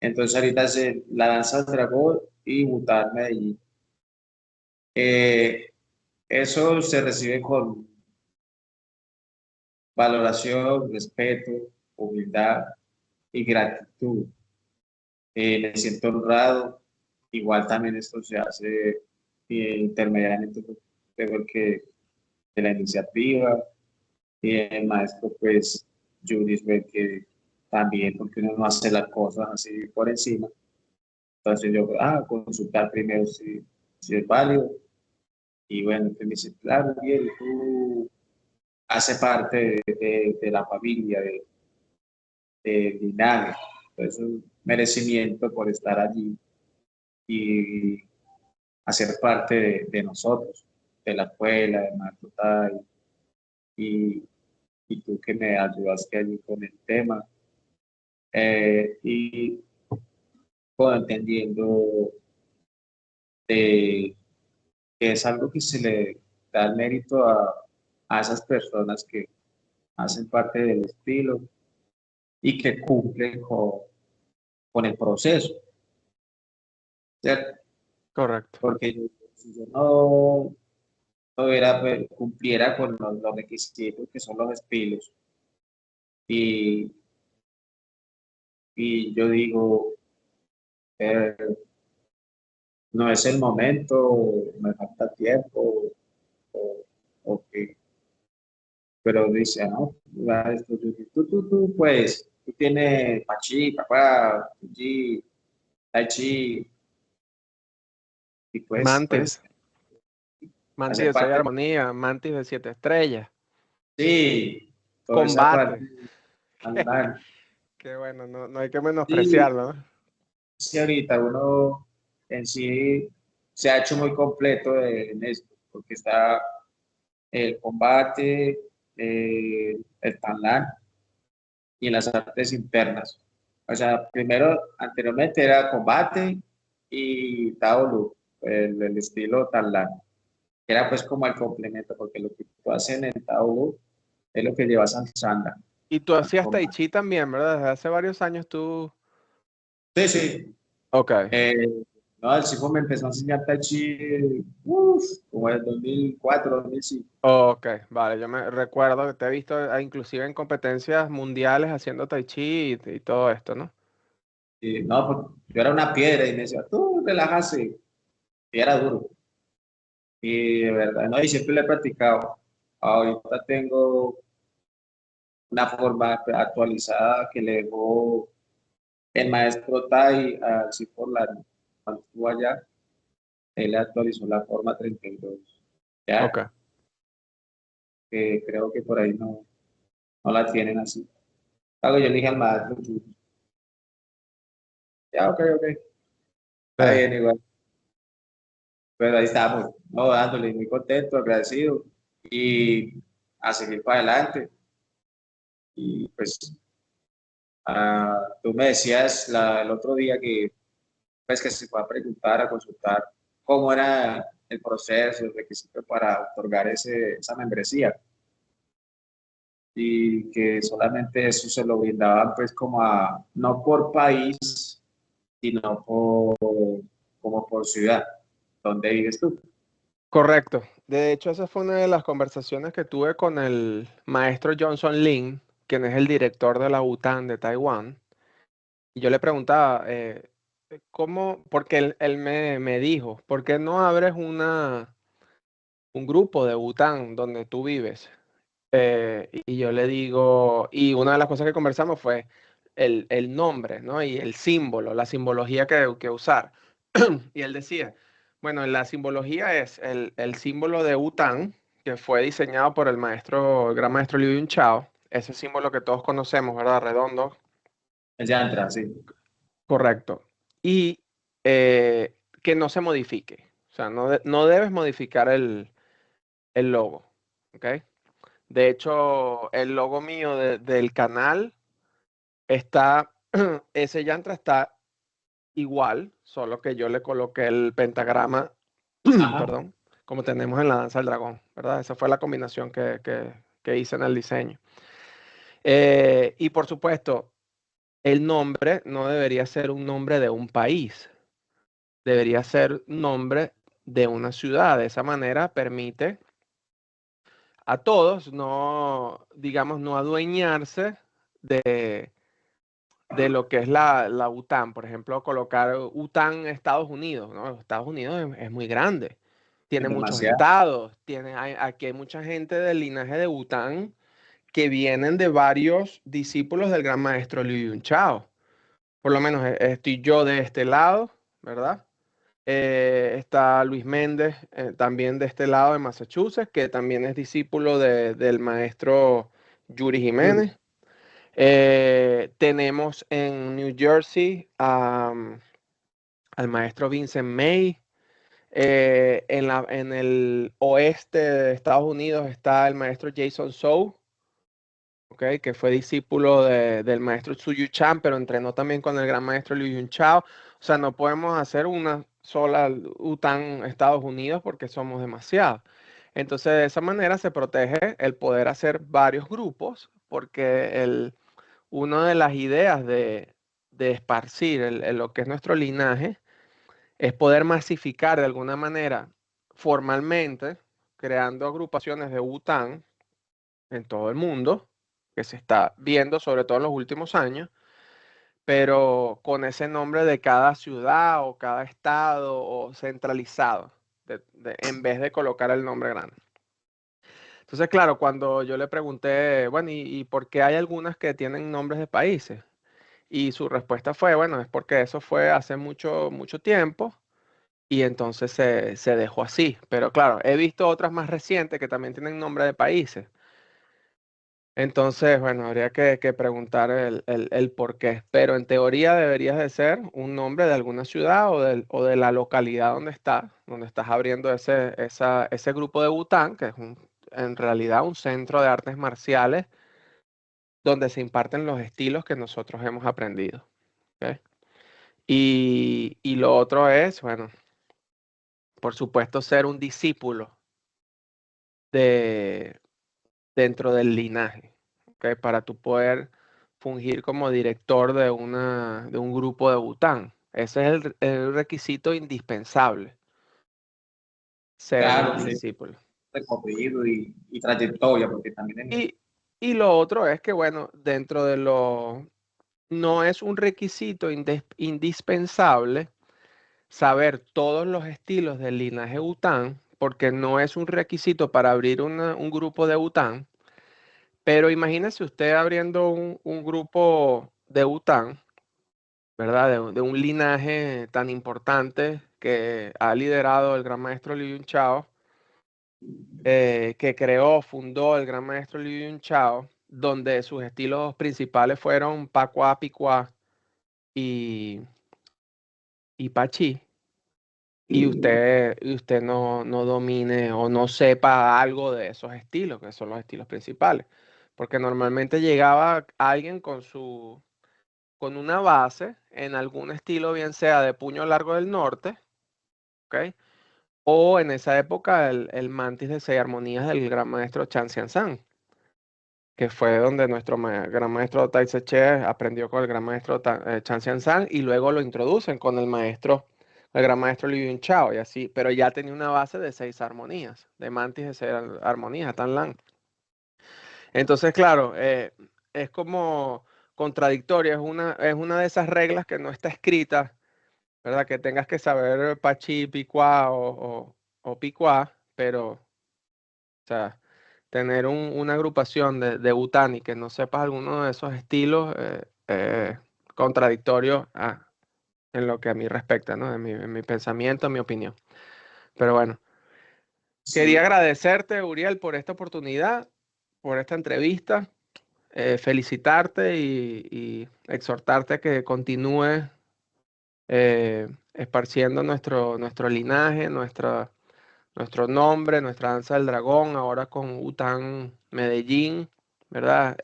Entonces ahorita es la danza del dragón y Mutar Medellín. Eh, Eso se recibe con valoración, respeto, humildad y gratitud. Me siento honrado. Igual también esto se hace intermediariamente porque de la iniciativa y el maestro pues Judith ve que también porque uno no hace las cosas así por encima. Entonces yo, consultar primero si es válido. Y bueno, entonces me dice, claro, bien, tú haces parte de la familia, de linaje. Entonces, un merecimiento por estar allí y hacer parte de nosotros, de la escuela, de Matuta, y, y tú que me ayudaste allí con el tema. y entendiendo que es algo que se le da el mérito a esas personas que hacen parte del estilo y que cumplen con el proceso, ¿cierto? Correcto. Porque si yo no hubiera, pues, cumpliera con los requisitos que son los estilos y, y yo digo, eh, no es el momento, me falta tiempo, o, o que, pero dice, no, pues, tú tienes Pachi, papá, Fuji, Tai Chi, y Mantis, pues, Mantis hacer de 6 parte, armonías, Mantis de 7 estrellas, sí, toda esa parte, combate. andar. Qué bueno, no hay que Y menospreciarlo, ¿no? sí, ahorita uno en sí se ha hecho muy completo en esto, porque está el combate, el Tanlan y las artes internas. O sea, primero, anteriormente era combate y Taolu, el estilo Tanlan, que era pues como el complemento, porque lo que tú haces en el Taolu es lo que llevas al Sanda, Y tú al hacías Tai combate. Chi también, ¿verdad? Desde hace varios años tú. Sí, sí. Ok, No, el Sifo me empezó a enseñar Tai Chi, como en el 2004, 2005. ok, vale. Yo me recuerdo que te he visto inclusive en competencias mundiales haciendo Tai Chi y todo esto, ¿no? Y no, pues, yo era una piedra y me decía, tú relájate. Y era duro. Y de verdad, no, y siempre lo he practicado. Ahorita tengo una forma actualizada que le dejó el maestro Tai al Ciforlán. Cuando estuvo allá, él actualizó la forma 32. Ya, Ok. que creo que por ahí no la tienen así. Algo yo le dije al maestro, ya, ok, ok, Sí. está bien, igual. Pero ahí estamos, no, dándole, muy contento, agradecido y a seguir para adelante. Y pues tú me decías el otro día que, pues, que se fue a preguntar, a consultar cómo era el proceso, el requisito para otorgar esa membresía y que solamente eso se lo brindaban pues como no por país, sino como por ciudad. ¿Dónde vives tú? Correcto. De hecho, esa fue una de las conversaciones que tuve con el maestro Johnson Lin, quien es el director de la UTAN de Taiwán. Y yo le preguntaba, ¿cómo? Porque él me dijo, ¿por qué no abres un grupo de UTAN donde tú vives? Y yo le digo, y una de las cosas que conversamos fue el nombre, ¿no? Y el símbolo, la simbología que usar. Y él decía, bueno, la simbología es el símbolo de UTAN, que fue diseñado por el gran maestro Liu Yunchao, ese símbolo que todos conocemos, ¿verdad? Redondo. El Yantra, sí. Correcto. Y que no se modifique. O sea, no debes modificar el logo. ¿Ok? De hecho, el logo mío del canal está, ese yantra está igual, solo que yo le coloqué el pentagrama, Ajá. perdón, como tenemos en la danza del dragón, ¿verdad? Esa fue la combinación que hice en el diseño. Y por supuesto, el nombre no debería ser un nombre de un país, debería ser un nombre de una ciudad. De esa manera permite a todos no, digamos, no adueñarse de lo que es la UTAN. Por ejemplo, colocar UTAN Estados Unidos, ¿no? Estados Unidos es muy grande, Es tiene muchos demasiado. estados, aquí hay mucha gente del linaje de UTAN que vienen de varios discípulos del gran maestro Liu Yunchao. Por lo menos estoy yo de este lado, ¿verdad? Está Luis Méndez, también de este lado de Massachusetts, que también es discípulo del maestro Yuri Jiménez. Tenemos en New Jersey al maestro Vincent May. En el oeste de Estados Unidos está el maestro Jason Sow. ¿ok? Que fue discípulo del maestro Tzu Chan, pero entrenó también con el gran maestro Liu Yun Chao. O sea, no podemos hacer una sola UTAN Estados Unidos porque somos demasiados. Entonces, de esa manera se protege el poder hacer varios grupos, porque una de las ideas de esparcir lo que es nuestro linaje es poder masificar de alguna manera formalmente, creando agrupaciones de UTAN en todo el mundo, que se está viendo sobre todo en los últimos años, pero con ese nombre de cada ciudad o cada estado o centralizado, en vez de colocar el nombre grande. Entonces, claro, cuando yo le pregunté, bueno, ¿y por qué hay algunas que tienen nombres de países? Y su respuesta fue, bueno, es porque eso fue hace mucho, mucho tiempo y entonces se dejó así. Pero claro, he visto otras más recientes que también tienen nombre de países. Entonces, bueno, habría que preguntar el por qué. Pero en teoría deberías de ser un nombre de alguna ciudad o de la localidad donde estás abriendo ese grupo de Bután, que es en realidad un centro de artes marciales donde se imparten los estilos que nosotros hemos aprendido. ¿Ok? Y lo otro es, bueno, por supuesto, ser un discípulo de, dentro del linaje, ¿ok? Para tú poder fungir como director de un grupo de Bután. Ese es el requisito indispensable, ser un Claro, sí, discípulo. recorrido y trayectoria, porque también Y, y lo otro es que, bueno, no es un requisito indispensable saber todos los estilos del linaje Bután, porque no es un requisito para abrir un grupo de Bután. Pero imagínese usted abriendo un grupo de Bután, ¿verdad? De un linaje tan importante que ha liderado el gran maestro Liu Yun Chao, que fundó el gran maestro Liu Yun Chao, donde sus estilos principales fueron Pakua, Pikua y, y Pachi. Y usted no domine o no sepa algo de esos estilos, que son los estilos principales. Porque normalmente llegaba alguien con una base en algún estilo, bien sea de puño largo del norte, ¿ok? O en esa época el mantis de 6 armonías del gran maestro Chan Xian San, que fue donde nuestro gran maestro Tai Tse Che aprendió con el gran maestro Chan Xian San y luego lo introducen con el gran maestro Liu Yun Chao y así, pero ya tenía una base de 6 armonías, de mantis de 6 armonías, Tan Lan. Entonces, claro, es como contradictorio, es una de esas reglas que no está escrita, ¿verdad? Que tengas que saber Pachi, Picuá o Picuá, pero, o sea, tener una agrupación de Bután y que no sepas alguno de esos estilos, contradictorio en lo que a mí respecta, ¿no? En mi pensamiento, en mi opinión. Pero bueno, quería sí. agradecerte, Uriel, por esta oportunidad, por esta entrevista. Felicitarte y exhortarte a que continúes esparciendo nuestro linaje, nuestro nombre, nuestra danza del dragón, ahora con UTAN Medellín, ¿verdad?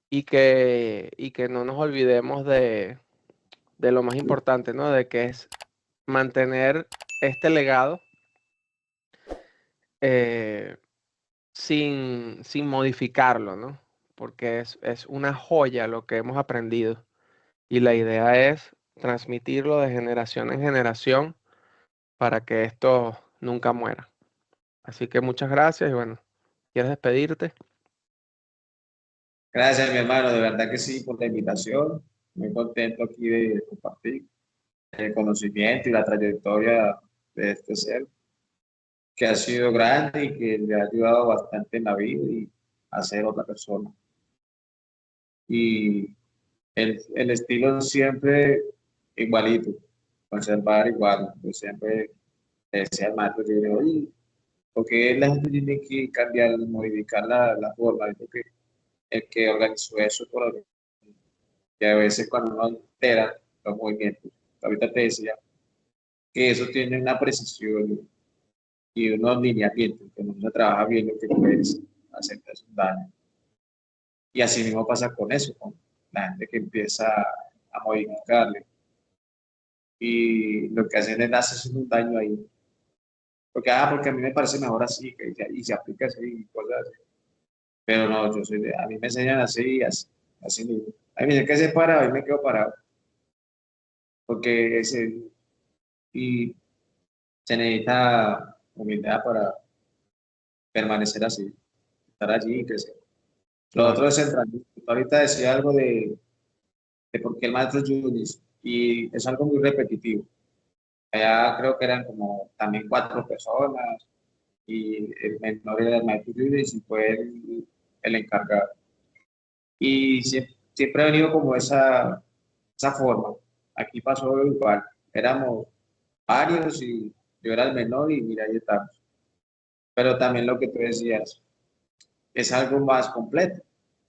Y que no nos olvidemos de lo más importante, ¿no? De que es mantener este legado eh, sin modificarlo, ¿no? Porque es una joya lo que hemos aprendido. Y la idea es transmitirlo de generación en generación para que esto nunca muera. Así que muchas gracias y bueno, ¿quieres despedirte? Gracias, mi hermano, de verdad que sí, por la invitación. Muy contento aquí de compartir el conocimiento y la trayectoria de este ser, que ha sido grande y que le ha ayudado bastante en la vida y a ser otra persona. Y el estilo siempre igualito, conservar igual. Yo siempre le decía al maestro, yo digo, oye, porque la gente tiene que cambiar, modificar la forma, porque el que organizó eso por ahí, que a veces cuando uno altera los movimientos, ahorita te decía que eso tiene una precisión y unos lineamientos, que no se trabaja bien lo que puedes hacer un daño. Y así mismo pasa con eso, con la gente que empieza a modificarle. Y lo que hacen es hacerse un daño ahí. Porque a mí me parece mejor así, y se aplica así, y cosas así. Pero no, a mí me enseñan así, así mismo. A mí me dicen que se para, y me quedo parado. Porque y se necesita humildad para permanecer así, estar allí y crecer. Lo otro Claro. es centralismo. Ahorita decía algo de por qué el maestro Yunis, y es algo muy repetitivo. Allá creo que eran como también 4 personas, y el menor era el maestro Yunis y fue el encargado. Y siempre ha venido como esa forma. Aquí pasó igual. Éramos varios y yo era el menor y mira, ahí estamos. Pero también lo que tú decías, es algo más completo,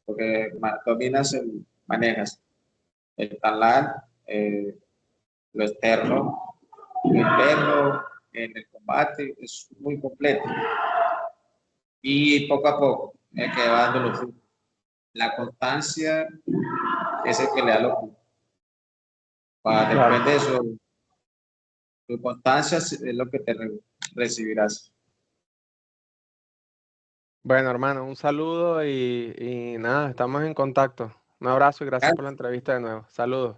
porque dominas manejas el talán, lo externo, lo interno, en el combate, es muy completo. Y poco a poco me quedé dando los frutos. La constancia es el que le da los frutos. Claro. Depende de eso, tu constancia es lo que te recibirás. Bueno, hermano, un saludo y nada, estamos en contacto. Un abrazo y gracias por la entrevista de nuevo. Saludos.